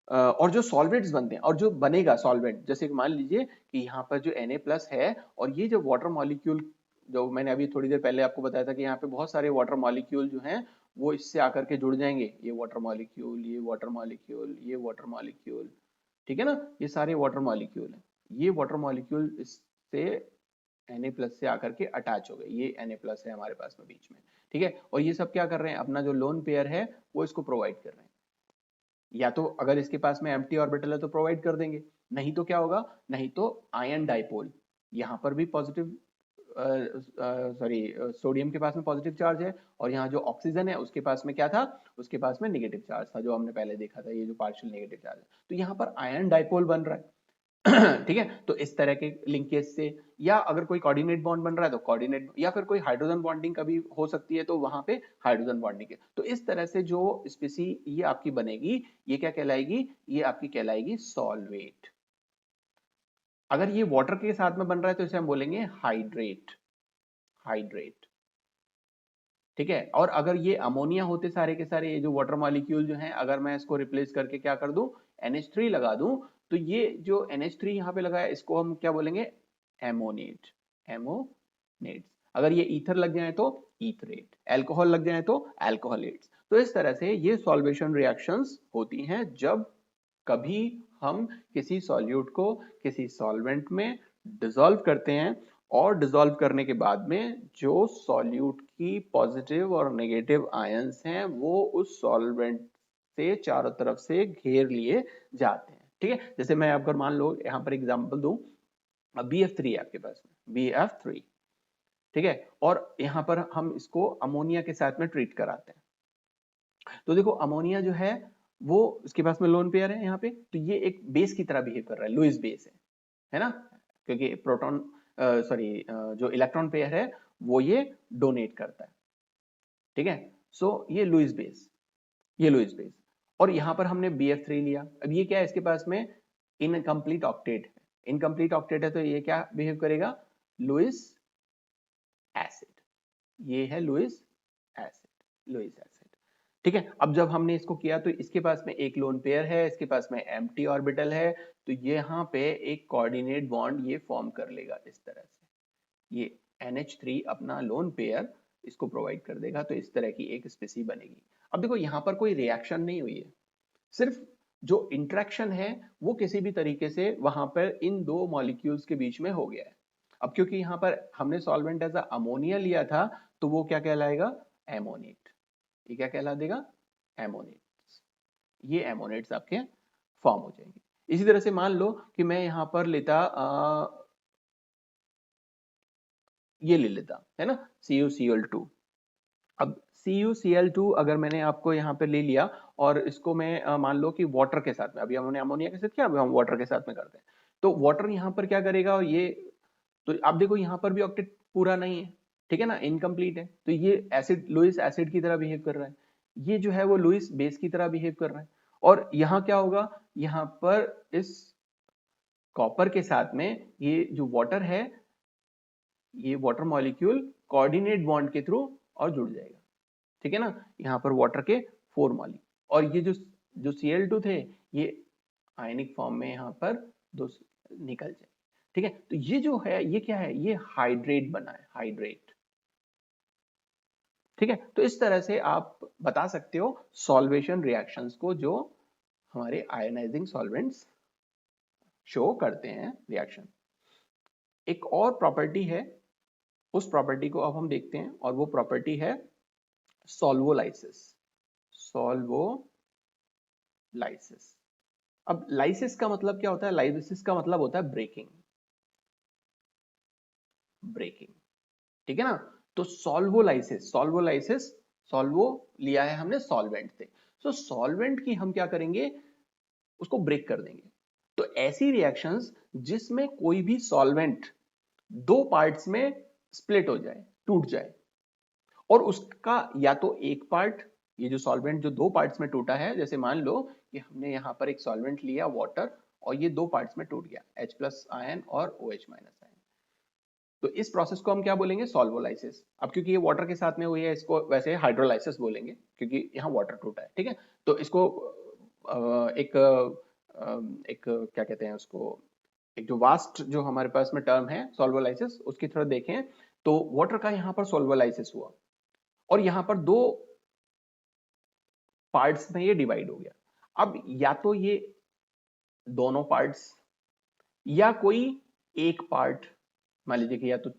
और जो सॉल्वेंट्स बनते हैं और जो बनेगा सॉल्वेंट, जैसे मान लीजिए कि यहाँ पर जो Na+ है और ये जो वाटर मॉलिक्यूल, जो मैंने अभी थोड़ी देर पहले आपको बताया था कि यहाँ पे बहुत सारे वाटर मॉलिक्यूल जो हैं वो इससे आकर के जुड़ जाएंगे, ये वाटर मॉलिक्यूल, ये वाटर मॉलिक्यूल, ये वाटर मॉलिक्यूल, ठीक है ना, ये सारे वाटर मॉलिक्यूल हैं। ये वाटर मॉलिक्यूल इससे Na+ से आकर के अटैच हो गए, ये Na+ है हमारे पास में बीच में, ठीक है। और ये सब क्या कर रहे हैं, अपना जो लोन पेयर है वो इसको प्रोवाइड कर रहे हैं। या तो अगर इसके पास में एम्प्टी ऑर्बिटल है तो प्रोवाइड कर देंगे, नहीं तो क्या होगा, नहीं तो आयन डाइपोल, यहाँ पर भी पॉजिटिव सॉरी सोडियम के पास में पॉजिटिव चार्ज है और यहाँ जो ऑक्सीजन है उसके पास में क्या था, उसके पास में नेगेटिव चार्ज था, जो हमने पहले देखा था, ये जो पार्शियल नेगेटिव चार्ज है, तो यहाँ पर आयन डाइपोल बन रहा है। ठीक है, तो इस तरह के लिंकेज से, या अगर कोई कोऑर्डिनेट बॉन्ड बन रहा है तो कोऑर्डिनेट, या फिर कोई हाइड्रोजन बॉन्डिंग कभी हो सकती है तो वहां पे हाइड्रोजन बॉन्डिंग है। तो इस तरह से जो स्पीसी ये आपकी बनेगी, ये क्या कहलाएगी, ये आपकी कहलाएगी सॉल्वेट। अगर ये वाटर के साथ में बन रहा है तो इसे हम बोलेंगे हाइड्रेट, हाइड्रेट, ठीक है। और अगर ये अमोनिया होते सारे के सारे, ये जो वाटर मॉलिक्यूल जो हैं, अगर मैं इसको रिप्लेस करके क्या कर दूं, NH3 लगा दूं, तो ये जो NH3 यहाँ पे लगा है इसको हम क्या बोलेंगे, एमोनेट, एमोनेट। अगर ये ईथर लग जाए तो ईथरेट, अल्कोहल लग जाए तो अल्कोहलेट्स। तो इस तरह से ये सॉल्वेशन रिएक्शंस होती हैं जब कभी हम किसी सॉल्यूट को किसी सॉल्वेंट में डिसॉल्व करते हैं, और डिसॉल्व करने के बाद में जो सॉल्यूट की पॉजिटिव और नेगेटिव आयंस हैं वो उस सॉल्वेंट से चारों तरफ से घेर लिए जाते हैं, ठीक है। जैसे मैं अगर मान लो यहाँ पर एग्जांपल दूं, BF3 है आपके पास में, BF3, ठीक है, और यहाँ पर हम इसको अमोनिया के साथ में ट्रीट कराते हैं। तो देखो अमोनिया जो है वो, इसके पास में लोन पेयर है यहाँ पे, तो ये एक बेस की तरह बिहेव कर रहा है, लुईस बेस है ना, क्योंकि प्रोटॉन सॉरी जो इलेक्ट्रॉन पेयर है वो ये डोनेट करता है, ठीक है। सो ये लुईस बेस, ये लुईस बेस, और यहाँ पर हमने BF3 लिया। अब ये क्या है, इसके पास में इनकम्प्लीट ऑक्टेट है, इनकम्प्लीट ऑक्टेट है तो ये क्या बिहेव करेगा, लुईस एसिड, ये है लुईस एसिड, लुईस एसिड, ठीक है। अब जब हमने इसको किया तो इसके पास में एक लोन पेयर है, इसके पास में एम्प्टी ऑर्बिटल है, तो यहाँ पे एक कोऑर्डिनेट बॉन्ड ये फॉर्म कर लेगा इस तरह से, ये NH3 अपना लोन पेयर इसको प्रोवाइड कर देगा, तो इस तरह की एक स्पीसी बनेगी। अब देखो यहाँ पर कोई रिएक्शन नहीं हुई है, सिर्फ जो इंट्रैक्शन है वो किसी भी तरीके से वहां पर इन दो मॉलिक्यूल्स के बीच में हो गया है। अब क्योंकि यहाँ पर हमने सॉल्वेंट एज अमोनिया लिया था तो वो क्या कहलाएगा, एमोनेट, ये क्या कहला देगा, एमोनेट्स, ये एमोनेट्स आपके फॉर्म हो जाएंगे। इसी तरह से मान लो कि मैं यहाँ पर लेता ये ले लेता है ना, CuCl2। अब CuCl2 अगर मैंने आपको यहाँ पे ले लिया और इसको मैं मान लो कि वाटर के साथ में, अभी हमने अमोनिया के साथ किया, अभी हम वाटर के साथ में करते हैं, तो वाटर यहाँ पर क्या करेगा, और ये तो आप देखो यहाँ पर भी ऑक्टेट पूरा नहीं है, ठीक है ना, इनकम्प्लीट है, तो ये एसिड, लुईस एसिड की तरह बिहेव कर रहा है, ये जो है वो लुईस बेस की तरह बिहेव कर रहा है। और यहाँ क्या होगा, यहाँ पर इस कॉपर के साथ में ये जो वाटर है, ये वाटर मॉलिक्यूल कोऑर्डिनेट बॉन्ड के थ्रू और जुड़ जाएगा, ठीक है ना, यहाँ पर वाटर के 4 मॉलिक्यूल, और ये जो Cl2 थे ये आयनिक फॉर्म में यहाँ पर दो निकल जाए, ठीक है। तो ये जो है ये क्या है, ये हाइड्रेट बना है, हाइड्रेट, ठीक है। तो इस तरह से आप बता सकते हो सॉल्वेशन रिएक्शंस को जो हमारे आयनाइजिंग सॉल्वेंट्स शो करते हैं रिएक्शन। एक और प्रॉपर्टी है, उस प्रॉपर्टी को अब हम देखते हैं, और वो प्रॉपर्टी है सॉल्वोलाइसिस, सॉल्वोलाइसिस। अब लाइसिस का मतलब क्या होता है, लाइसिस का मतलब होता है ब्रेकिंग, ब्रेकिंग, ठीक है ना। तो सॉल्वोलाइसिस, सॉल्वोलाइसिस, सॉल्वो लिया है हमने सॉल्वेंट से, तो सॉल्वेंट की हम क्या करेंगे, उसको ब्रेक कर देंगे। तो ऐसी रिएक्शंस जिसमें कोई भी सॉल्वेंट दो पार्ट्स में स्प्लिट हो जाए, टूट जाए, और उसका या तो एक पार्ट, ये जो सॉल्वेंट जो दो पार्ट्स में टूटा है, जैसे मान लो कि हमने यहाँ पर एक सॉल्वेंट लिया वाटर और ये दो पार्ट्स में टूट गया, H+ आयन और OH- आयन, तो इस प्रोसेस को हम क्या बोलेंगे, सॉल्वोलाइसिस। अब क्योंकि ये वाटर के साथ में हुई है, इसको वैसे हाइड्रोलाइसिस बोलेंगे क्योंकि यहाँ वाटर टूटा है, ठीक है। तो इसको एक क्या कहते हैं उसको, एक जो वास्ट जो हमारे पास में टर्म है सॉल्वोलाइसिस, उसकी तरह देखें तो वाटर का यहाँ पर सॉल्वोलाइसिस हुआ और यहाँ पर दो पार्ट्स में ये डिवाइड हो गया। अब या तो ये दोनों पार्ट्स या कोई एक पार्ट, मान लीजिए कि या तो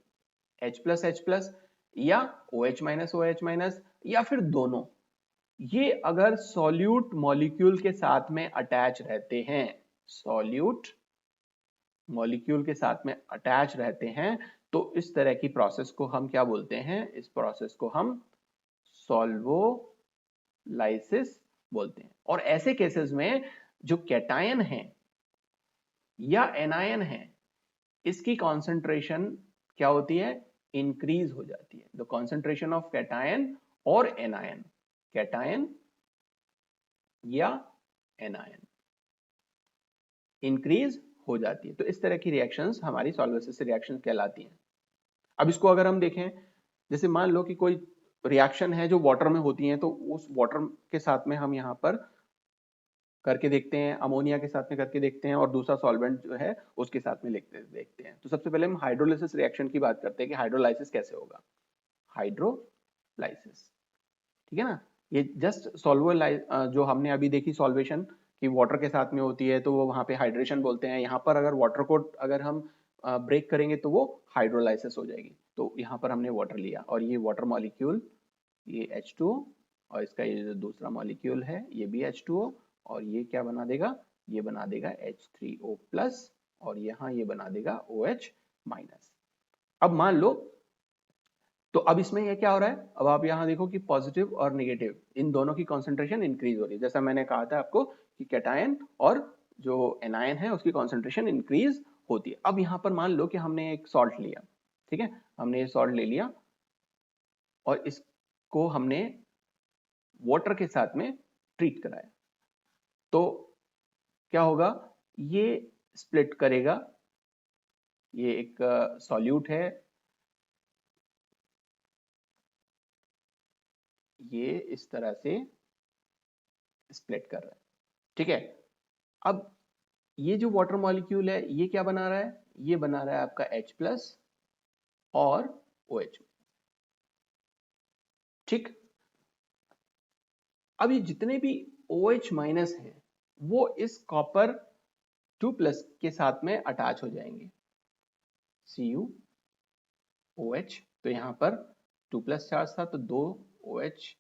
H+H+ या OH- या फिर दोनों, ये अगर सॉल्यूट मॉलिक्यूल के साथ में अटैच रहते हैं, सॉल्यूट मॉलिक्यूल के साथ में अटैच रहते हैं, तो इस तरह की प्रोसेस को हम क्या बोलते हैं, इस प्रोसेस को हम सॉल्वोलाइसिस बोलते हैं। और ऐसे केसेस में जो कैटायन है या एनायन है, इसकी कॉन्सेंट्रेशन क्या होती है, इंक्रीज हो जाती है। द कॉन्सेंट्रेशन ऑफ कैटायन और एनायन, कैटायन या एनायन इंक्रीज हो जाती है। तो इस तरह की रिएक्शंस हमारी सॉल्वोलाइसिस रिएक्शंस कहलाती हैं। अब इसको अगर हम देखें, जैसे मान लो कि कोई रिएक्शन है जो वाटर में होती है, तो उस वाटर के साथ में हम यहाँ पर करके देखते हैं, अमोनिया के साथ में करके देखते हैं और दूसरा सॉल्वेंट जो है उसके साथ में देखते हैं। तो सबसे पहले हम हाइड्रोलाइसिस रिएक्शन की बात करते हैं कि हाइड्रोलाइसिस कैसे होगा। हाइड्रोलाइसिस, ठीक है ना, ये जस्ट जो हमने अभी देखी सॉल्वेशन कि वाटर के साथ में होती है तो वो वहां पे हाइड्रेशन बोलते हैं। यहाँ पर अगर वाटर को अगर हम ब्रेक करेंगे तो वो हाइड्रोलाइसिस हो जाएगी। तो यहाँ पर हमने वाटर लिया और ये वाटर मॉलिक्यूल, ये H2O, और इसका ये जो दूसरा मॉलिक्यूल है ये भी H2O, और ये क्या बना देगा, ये बना देगा H3O+, और यहाँ ये बना देगा OH-। अब मान लो, तो अब इसमें ये क्या हो रहा है, अब आप यहाँ देखो कि पॉजिटिव और नेगेटिव इन दोनों की कॉन्सेंट्रेशन इंक्रीज हो रही है। जैसा मैंने कहा था आपको कि कैटायन और जो एनायन है उसकी कॉन्सेंट्रेशन इंक्रीज होती है। अब यहाँ पर मान लो कि हमने एक सॉल्ट लिया, ठीक है, हमने ये सॉल्ट ले लिया और इसको हमने वाटर के साथ में ट्रीट कराया, तो क्या होगा, ये स्प्लिट करेगा, ये एक सॉल्यूट है, ये इस तरह से स्प्लिट कर रहा है, ठीक है। अब ये जो वाटर मॉलिक्यूल है ये क्या बना रहा है, ये बना रहा है आपका H+ और OH, ठीक। अब ये जितने भी OH- है वो इस कॉपर 2+ के साथ में अटैच हो जाएंगे, CuOH, तो यहाँ पर 2+ चार्ज था तो 2 OH-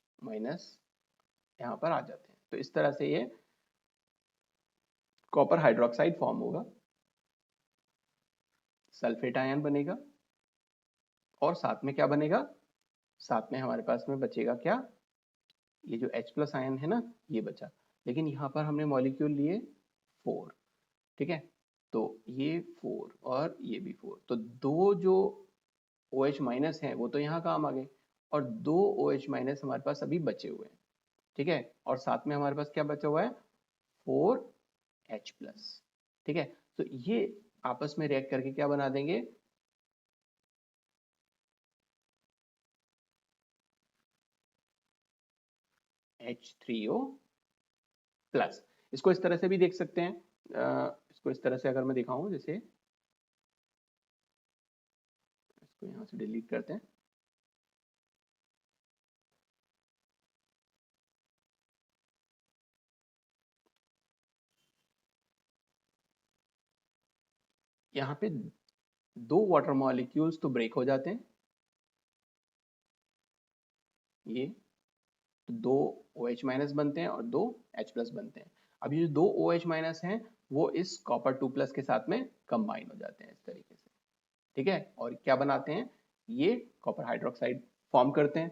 यहाँ पर आ जाते हैं। तो इस तरह से ये कॉपर हाइड्रोक्साइड फॉर्म होगा, सल्फेट आयन बनेगा, और साथ में क्या बनेगा, साथ में हमारे पास में बचेगा क्या, ये जो H+ आयन है ना ये बचा। लेकिन यहाँ पर हमने मॉलिक्यूल लिए 4, ठीक है, तो ये 4 और ये भी 4, तो दो जो OH- हैं वो तो यहाँ काम आ गए और दो OH- हमारे पास अभी बचे हुए हैं, ठीक है, और साथ में हमारे पास क्या बचा हुआ है, 4H+, ठीक है। तो ये आपस में रिएक्ट करके क्या बना देंगे, H3O+। इसको इस तरह से भी देख सकते हैं, इसको इस तरह से अगर मैं दिखाऊं, जैसे इसको यहाँ से डिलीट करते हैं, यहाँ पे दो वाटर मॉलिक्यूल्स तो ब्रेक हो जाते हैं, ये तो दो OH- बनते हैं और दो H+ बनते हैं। अब ये जो दो OH- हैं वो इस कॉपर 2+ के साथ में कंबाइन हो जाते हैं इस तरीके से, ठीक है, और क्या बनाते हैं, ये कॉपर हाइड्रोक्साइड फॉर्म करते हैं।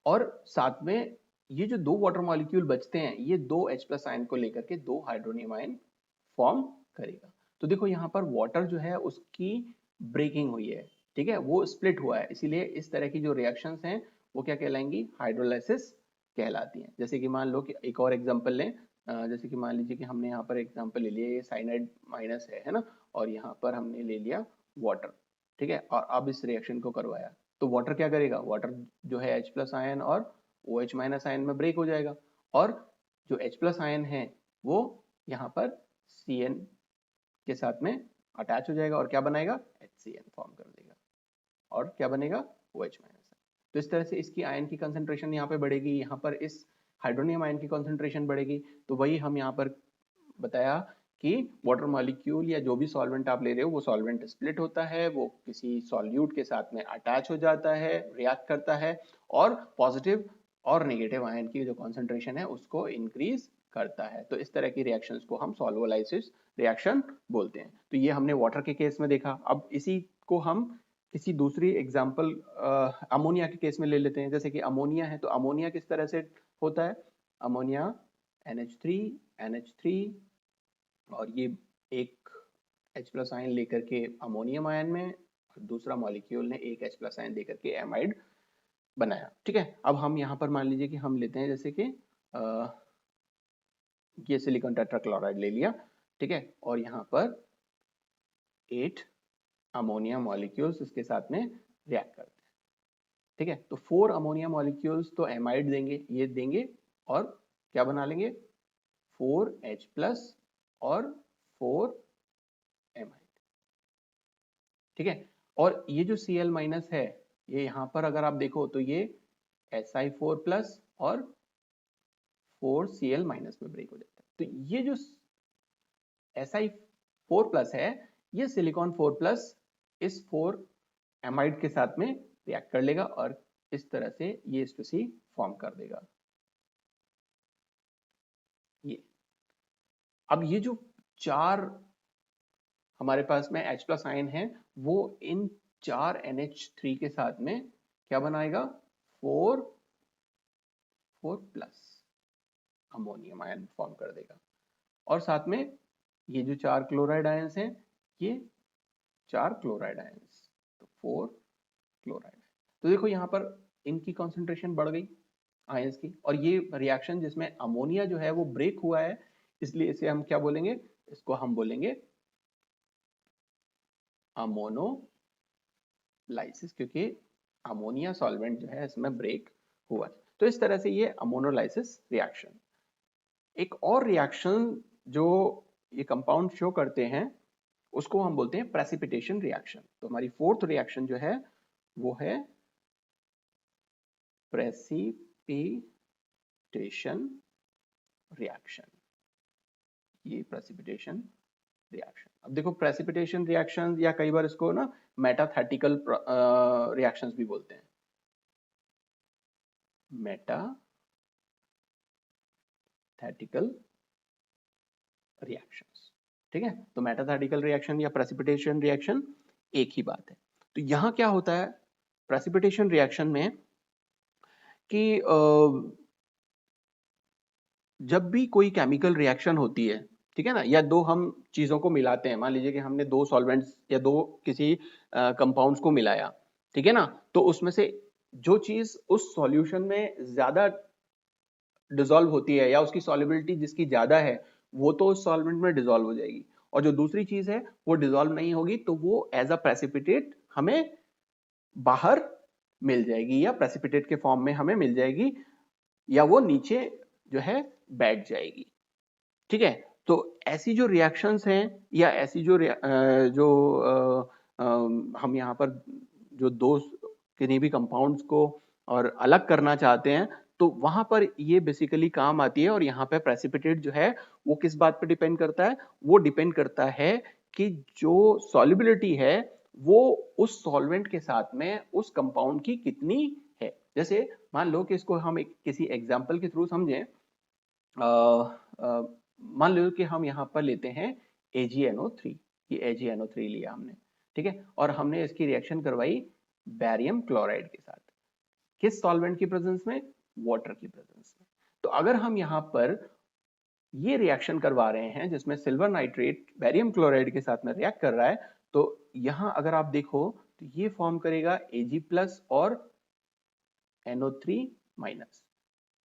और साथ में ये जो दो वाटर मॉलिक्यूल बचते हैं ये दो H+ आयन को लेकर के दो हाइड्रोनियम आयन फॉर्म करेगा। तो देखो यहाँ पर वाटर जो है उसकी ब्रेकिंग हुई है, ठीक है, वो स्प्लिट हुआ है, इसीलिए इस तरह की जो रिएक्शंस हैं वो क्या कहलाएंगी, हाइड्रोलाइसिस कहलाती हैं। जैसे कि मान लो कि एक और एग्जांपल लें, जैसे कि मान लीजिए कि हमने यहाँ पर एग्जांपल ले लिया, ये साइनाइड माइनस है ना, और यहाँ पर हमने ले लिया वाटर, ठीक है, और अब इस रिएक्शन को करवाया, तो वाटर क्या करेगा, वाटर जो है H प्लस आयन और OH माइनस आयन में ब्रेक हो जाएगा, और जो H प्लस आयन है वो यहाँ पर Cn के साथ में अटैच हो जाएगा और क्या बनाएगा, HCl फॉर्म कर देगा, और क्या बनेगा, OH माइनस। तो इस तरह से इसकी आयन की कंसंट्रेशन यहाँ पे बढ़ेगी, यहाँ पर इस हाइड्रोनियम आयन की कंसंट्रेशन बढ़ेगी। तो वही हम यहाँ पर बताया कि वाटर मॉलिक्यूल या जो भी सॉल्वेंट आप ले रहे हो वो सॉल्वेंट स्प्लिट होता है, वो किसी सॉल्यूट के साथ में अटैच हो जाता है, रिएक्ट करता है, और पॉजिटिव और नेगेटिव आयन की जो कॉन्सेंट्रेशन है उसको इंक्रीज करता है। तो इस तरह की रिएक्शंस को हम सॉल्वोलाइसिस रिएक्शन बोलते हैं। तो ये हमने वाटर के केस में देखा। अब इसी को हम किसी दूसरी एग्जाम्पल अमोनिया के केस में ले लेते हैं। जैसे कि अमोनिया है, तो अमोनिया किस तरह से होता है, अमोनिया NH3 और ये एक H प्लस आयन लेकर के अमोनियम आयन में, और दूसरा मॉलिक्यूल ने एक H प्लस आयन देकर के एमाइड बनाया, ठीक है। अब हम यहाँ पर मान लीजिए कि हम लेते हैं जैसे कि ये सिलिकॉन टेट्राक्लोराइड ले लिया, ठीक है, और यहाँ पर 8 अमोनिया मॉलिक्यूल्स इसके साथ में रिएक्ट करते हैं, ठीक है। तो 4 अमोनिया मॉलिक्यूल्स तो एमाइड देंगे, ये देंगे, और क्या बना लेंगे, 4H प्लस और 4 एमाइड, ठीक है। और ये जो Cl माइनस है, ये यहाँ पर अगर आप देखो तो ये Si4 प्लस और 4Cl माइनस में ब्रेक हो जाता है। तो ये जो Si4 प्लस है, ये सिलिकॉन 4 प्लस इस 4 एमाइड के साथ में रिएक्ट कर लेगा और इस तरह से ये स्पीसी फॉर्म कर देगा। ये अब ये जो 4 हमारे पास में H प्लस आयन है, वो इन 4 NH3 के साथ में क्या बनाएगा, 4 प्लस अमोनियम आयन फॉर्म कर देगा, और साथ में ये जो 4 क्लोराइड आयंस हैं, ये 4 क्लोराइड आयंस, तो 4 क्लोराइड। तो देखो यहाँ पर इनकी कॉन्सेंट्रेशन बढ़ गई आयंस की, और ये रिएक्शन जिसमें अमोनिया जो है वो ब्रेक हुआ है, इसलिए इसे हम क्या बोलेंगे, इसको हम बोलेंगे अमोनोलाइसिस, क्योंकि अमोनिया सॉल्वेंट जो है इसमें ब्रेक हुआ है। तो इस तरह से ये अमोनोलाइसिस रिएक्शन। एक और रिएक्शन जो ये कंपाउंड शो करते हैं उसको हम बोलते हैं प्रेसिपिटेशन रिएक्शन। तो हमारी फोर्थ रिएक्शन जो है वो है प्रेसिपिटेशन रिएक्शन। ये प्रेसिपिटेशन रिएक्शन, अब देखो प्रेसिपिटेशन रिएक्शन या कई बार इसको ना मेटाथेटिकल रिएक्शंस भी बोलते हैं, मेटाथेटिकल रिएक्शंस, ठीक है। तो मेटाथेटिकल रिएक्शन या प्रेसिपिटेशन रिएक्शन एक ही बात है। तो यहां क्या होता है प्रेसिपिटेशन रिएक्शन में कि जब भी कोई केमिकल रिएक्शन होती है, ठीक है ना, या दो हम चीजों को मिलाते हैं, मान लीजिए कि हमने दो सॉल्वेंट्स या दो किसी कंपाउंड्स को मिलाया, ठीक है ना, तो उसमें से जो चीज उस सॉल्यूशन में ज्यादा डिसॉल्व होती है या उसकी सॉल्युबिलिटी जिसकी ज्यादा है वो तो उस सॉल्वेंट में डिसॉल्व हो जाएगी, और जो दूसरी चीज है वो डिसॉल्व नहीं होगी, तो वो एज अ प्रेसिपिटेट हमें बाहर मिल जाएगी या प्रेसिपिटेट के फॉर्म में हमें मिल जाएगी, या वो नीचे जो है बैठ जाएगी, ठीक है। तो ऐसी जो रिएक्शंस हैं या ऐसी हम यहाँ पर जो दो किन्हीं भी कंपाउंड्स को और अलग करना चाहते हैं, तो वहां पर ये बेसिकली काम आती है। और यहाँ पे प्रेसिपिटेट जो है वो किस बात पे डिपेंड करता है, वो डिपेंड करता है कि जो सॉल्युबिलिटी है वो उस सॉल्वेंट के साथ में उस कंपाउंड की कितनी है। जैसे मान लो कि इसको हम किसी एग्जाम्पल के थ्रू समझें, मान लो कि हम यहाँ पर लेते हैं AgNO3, ये AgNO3 लिया हमने, ठीक है, और हमने इसकी रिएक्शन करवाई बैरियम क्लोराइड के साथ, किस सॉल्वेंट की प्रेजेंस में, वाटर की प्रेजेंस में। तो अगर हम यहाँ पर ये रिएक्शन करवा रहे हैं जिसमें सिल्वर नाइट्रेट बैरियम क्लोराइड के साथ में रिएक्ट कर रहा है, तो यहाँ अगर आप देखो तो तो ये फॉर्म करेगा Ag+ और NO3 माइनस,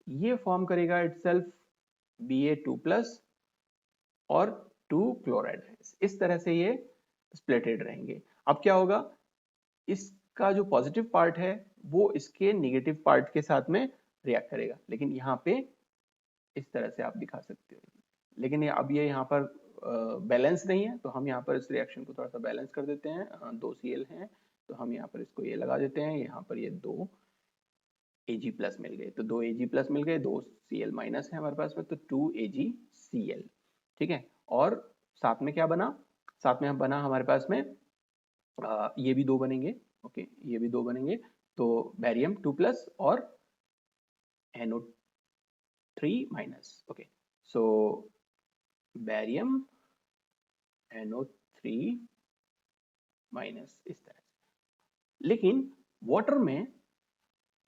ये फॉर्म करेगा इटसेल्फ Ba2+ और 2 क्लोराइड। इस तरह से ये स्प्लिटेड रहेंगे। अब क्या होगा, इसका जो पॉजिटिव पार्ट है वो इसके नेगेटिव पार्ट के साथ में रिएक्ट करेगा, लेकिन यहाँ पे इस तरह से आप दिखा सकते हो, लेकिन अब ये यहाँ पर बैलेंस नहीं है, तो हम यहाँ पर इस रिएक्शन को थोड़ा सा बैलेंस कर देते हैं। 2 Cl हैं तो हम यहाँ पर इसको ये लगा देते हैं, यहाँ पर ये 2 Ag+ मिल गए, तो 2 Ag+ मिल गए, 2 Cl- है हमारे पास में, तो 2 AgCl, ठीक है। और साथ में क्या बना, साथ में बना हमारे पास में ये भी 2 बनेंगे, ओके, ये भी 2 बनेंगे, तो बेरियम 2+ और NO3-, ओके, सो बेरियम NO3-, इस तरह से। लेकिन वाटर में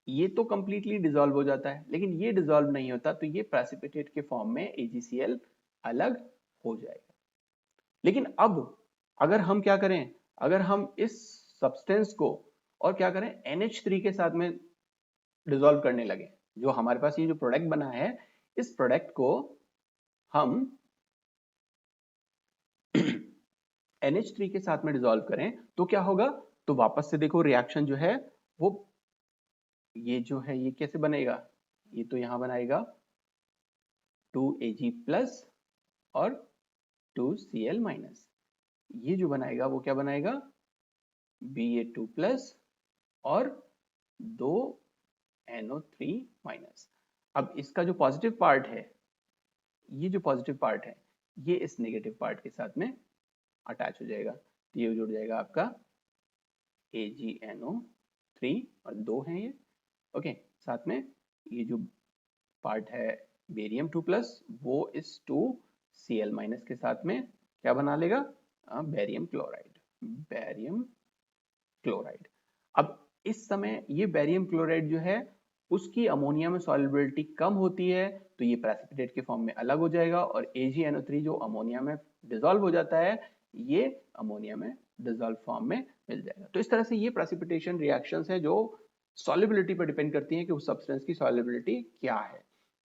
ये तो कंप्लीटली डिसॉल्व हो जाता है, लेकिन ये डिसॉल्व नहीं होता, तो ये प्रेसिपिटेट के फॉर्म में AgCl अलग हो जाएगा। लेकिन अब अगर हम क्या करें, अगर हम इस सब्सटेंस को और क्या करें, NH3 के साथ में डिसॉल्व करने लगे, जो हमारे पास ये जो प्रोडक्ट बना है, इस प्रोडक्ट को हम NH3 के साथ में डिसॉल्व करें तो क्या होगा, तो वापस से देखो रिएक्शन जो है वो, ये जो है ये कैसे बनेगा, ये तो यहां बनाएगा 2 Ag+ और 2 Cl-, ये जो बनाएगा वो क्या बनाएगा, Ba2+ और 2 NO3-। अब इसका जो पॉजिटिव पार्ट है, ये जो पॉजिटिव पार्ट है, ये इस नेगेटिव पार्ट के साथ में अटैच हो जाएगा, तो ये जुड़ जाएगा आपका AgNO3 और 2 हैं ये, ओके। साथ में ये जो पार्ट है बेरियम 2+, वो इस 2 Cl- के साथ में क्या बना लेगा, बेरियम क्लोराइड, बेरियम क्लोराइड। अब इस समय ये बेरियम क्लोराइड जो है उसकी अमोनिया में सॉल्युबिलिटी कम होती है, तो ये प्रेसिपिटेट के फॉर्म में अलग हो जाएगा, और AgNO3 जो अमोनिया में डिसॉल्व हो जाता है, ये अमोनिया में डिसॉल्व फॉर्म में मिल जाएगा। तो इस तरह से ये प्रेसिपिटेशन रिएक्शंस है जो सॉल्युबिलिटी पर डिपेंड करती हैं कि उस सब्सटेंस की सॉल्युबिलिटी क्या है,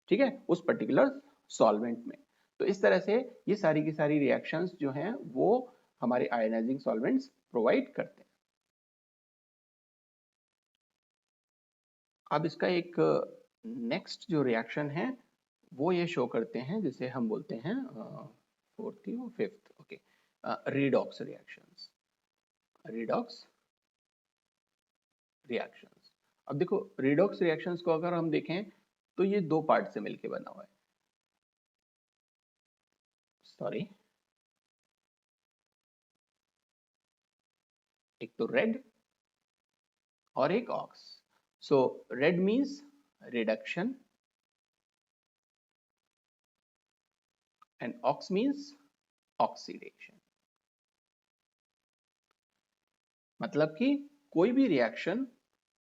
ठीक है, उस पर्टिकुलर सॉल्वेंट में। तो इस तरह से ये सारी की सारी रिएक्शंस जो हैं वो हमारे आयोनाइजिंग सॉल्वेंट्स प्रोवाइड करते हैं। अब इसका एक नेक्स्ट जो रिएक्शन है वो ये शो करते हैं, जिसे हम बोलते हैं 4th और 5th, okay, redox reactions, redox reactions. अब देखो रिडॉक्स रिएक्शंस को अगर हम देखें तो ये 2 पार्ट से मिलके बना हुआ है, सॉरी, एक तो रेड और एक ox. So red means reduction and ox means oxidation. मतलब कि कोई भी रिएक्शन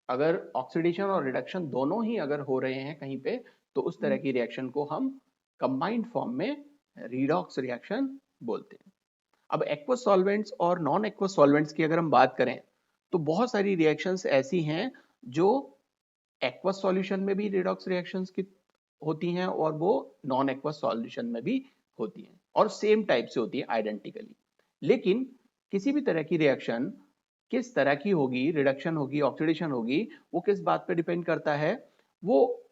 अगर ऑक्सीडेशन और रिडक्शन दोनों ही अगर हो रहे हैं कहीं पे, तो उस तरह की रिएक्शन को हम कंबाइंड फॉर्म में रिडॉक्स रिएक्शन बोलते हैं। अब एक्वस सॉल्वेंट्स और नॉन एक्वस सॉल्वेंट्स की अगर हम बात करें तो बहुत सारी रिएक्शंस ऐसी हैं जो एक्वस सॉल्यूशन में भी रिडॉक्स रिएक्शंस की होती हैं और वो नॉन एक्वस सॉल्यूशन में भी होती हैं, और सेम टाइप से होती है आइडेंटिकली। लेकिन किसी भी तरह की रिएक्शन किस तरह की होगी, रिडक्शन होगी, ऑक्सीडेशन होगी, वो किस बात पे डिपेंड करता है, वो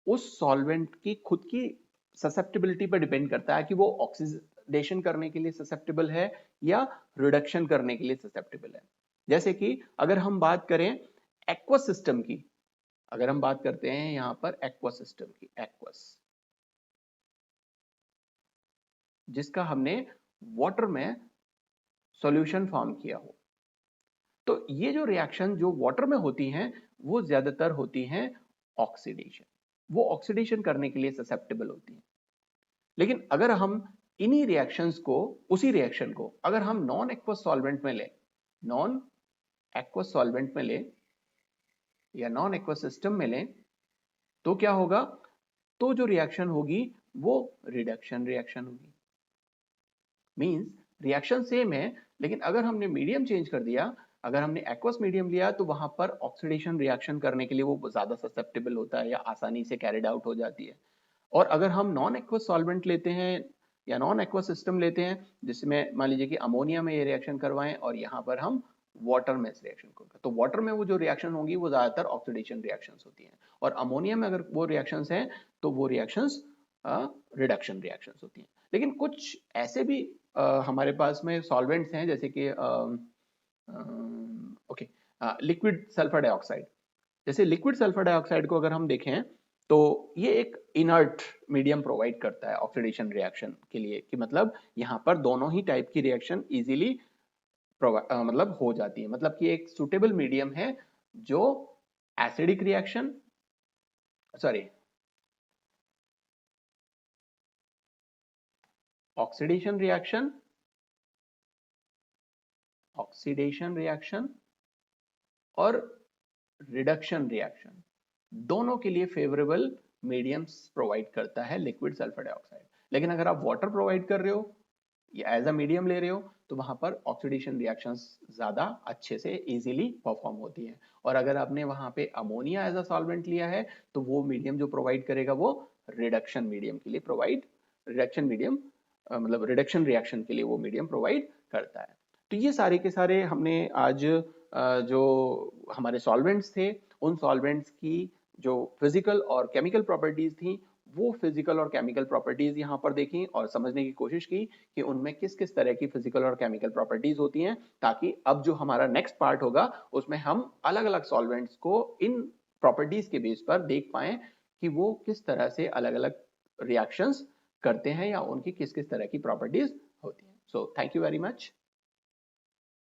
उस सॉल्वेंट की खुद की ससेप्टिबिलिटी पर डिपेंड करता है कि वो ऑक्सीडेशन करने के लिए ससेप्टेबल है या रिडक्शन करने के लिए ससेप्टेबल है। जैसे कि अगर हम बात करें एक्वस सिस्टम की, अगर हम बात करते हैं यहां पर एक्वस सिस्टम की, एक्वस जिसका हमने वाटर में सॉल्यूशन फॉर्म किया हो, तो ये जो रिएक्शन जो वाटर में होती हैं वो ज्यादातर होती हैं ऑक्सीडेशन, वो ऑक्सीडेशन करने के लिए ससेप्टेबल होती हैं। लेकिन अगर हम इन्हीं रिएक्शंस को, उसी रिएक्शन को अगर हम नॉन एक्वस सॉल्वेंट में लें, नॉन एक्वस सॉल्वेंट में लें या नॉन एक्वस सिस्टम में लें, तो क्या होगा, तो जो रिएक्शन होगी वो रिडक्शन रिएक्शन होगी। मींस रिएक्शन सेम है, लेकिन अगर हमने मीडियम चेंज कर दिया अगर हमने एक्वस मीडियम लिया तो वहां पर ऑक्सीडेशन रिएक्शन करने के लिए वो ज्यादा ससेप्टेबल होता है या आसानी से कैरिड आउट हो जाती है। और अगर हम नॉन एक्वस सॉल्वेंट लेते हैं या नॉन एक्वस सिस्टम लेते हैं जिसमें मान लीजिए कि अमोनिया में ये रिएक्शन करवाएं और यहाँ पर हम वाटर में इस रिएक्शन को, तो वाटर में वो जो रिएक्शन होंगी वो ज्यादातर ऑक्सीडेशन रिएक्शंस होती हैं, और अमोनिया में अगर वो रिएक्शंस हैं तो वो रिएक्शंस रिडक्शन रिएक्शंस होती हैं। लेकिन कुछ ऐसे भी हमारे पास में सॉल्वेंट्स हैं जैसे कि ओके लिक्विड सल्फर डाइऑक्साइड। जैसे लिक्विड सल्फर डाइऑक्साइड को अगर हम देखें तो ये एक इनर्ट मीडियम प्रोवाइड करता है ऑक्सीडेशन रिएक्शन के लिए, कि मतलब यहाँ पर दोनों ही टाइप की रिएक्शन इजीली मतलब हो जाती है, मतलब कि एक सुटेबल मीडियम है जो acidic reaction sorry oxidation reaction और रिडक्शन रिएक्शन दोनों के लिए फेवरेबल मीडियम्स प्रोवाइड करता है लिक्विड सल्फर डाइऑक्साइड। लेकिन अगर आप वाटर प्रोवाइड कर रहे हो या एज अ मीडियम ले रहे हो तो वहां पर ऑक्सीडेशन रिएक्शंस ज्यादा अच्छे से इजीली परफॉर्म होती हैं। और अगर आपने वहां पे अमोनिया एज अ सॉल्वेंट लिया है तो वो मीडियम जो प्रोवाइड करेगा वो रिडक्शन मीडियम के लिए रिडक्शन मीडियम मतलब रिडक्शन रिएक्शन के लिए वो मीडियम प्रोवाइड करता है। तो ये सारे के सारे हमने आज जो हमारे सॉल्वेंट्स थे उन सॉल्वेंट्स की जो फिजिकल और केमिकल प्रॉपर्टीज थी वो फिजिकल और केमिकल प्रॉपर्टीज यहाँ पर देखी और समझने की कोशिश की कि उनमें किस किस तरह की फिजिकल और केमिकल प्रॉपर्टीज होती हैं, ताकि अब जो हमारा नेक्स्ट पार्ट होगा उसमें हम अलग अलग सॉल्वेंट्स को इन प्रॉपर्टीज के बेस पर देख पाए कि वो किस तरह से अलग अलग रिएक्शंस करते हैं या उनकी किस किस तरह की प्रॉपर्टीज होती हैं। So thank you very much.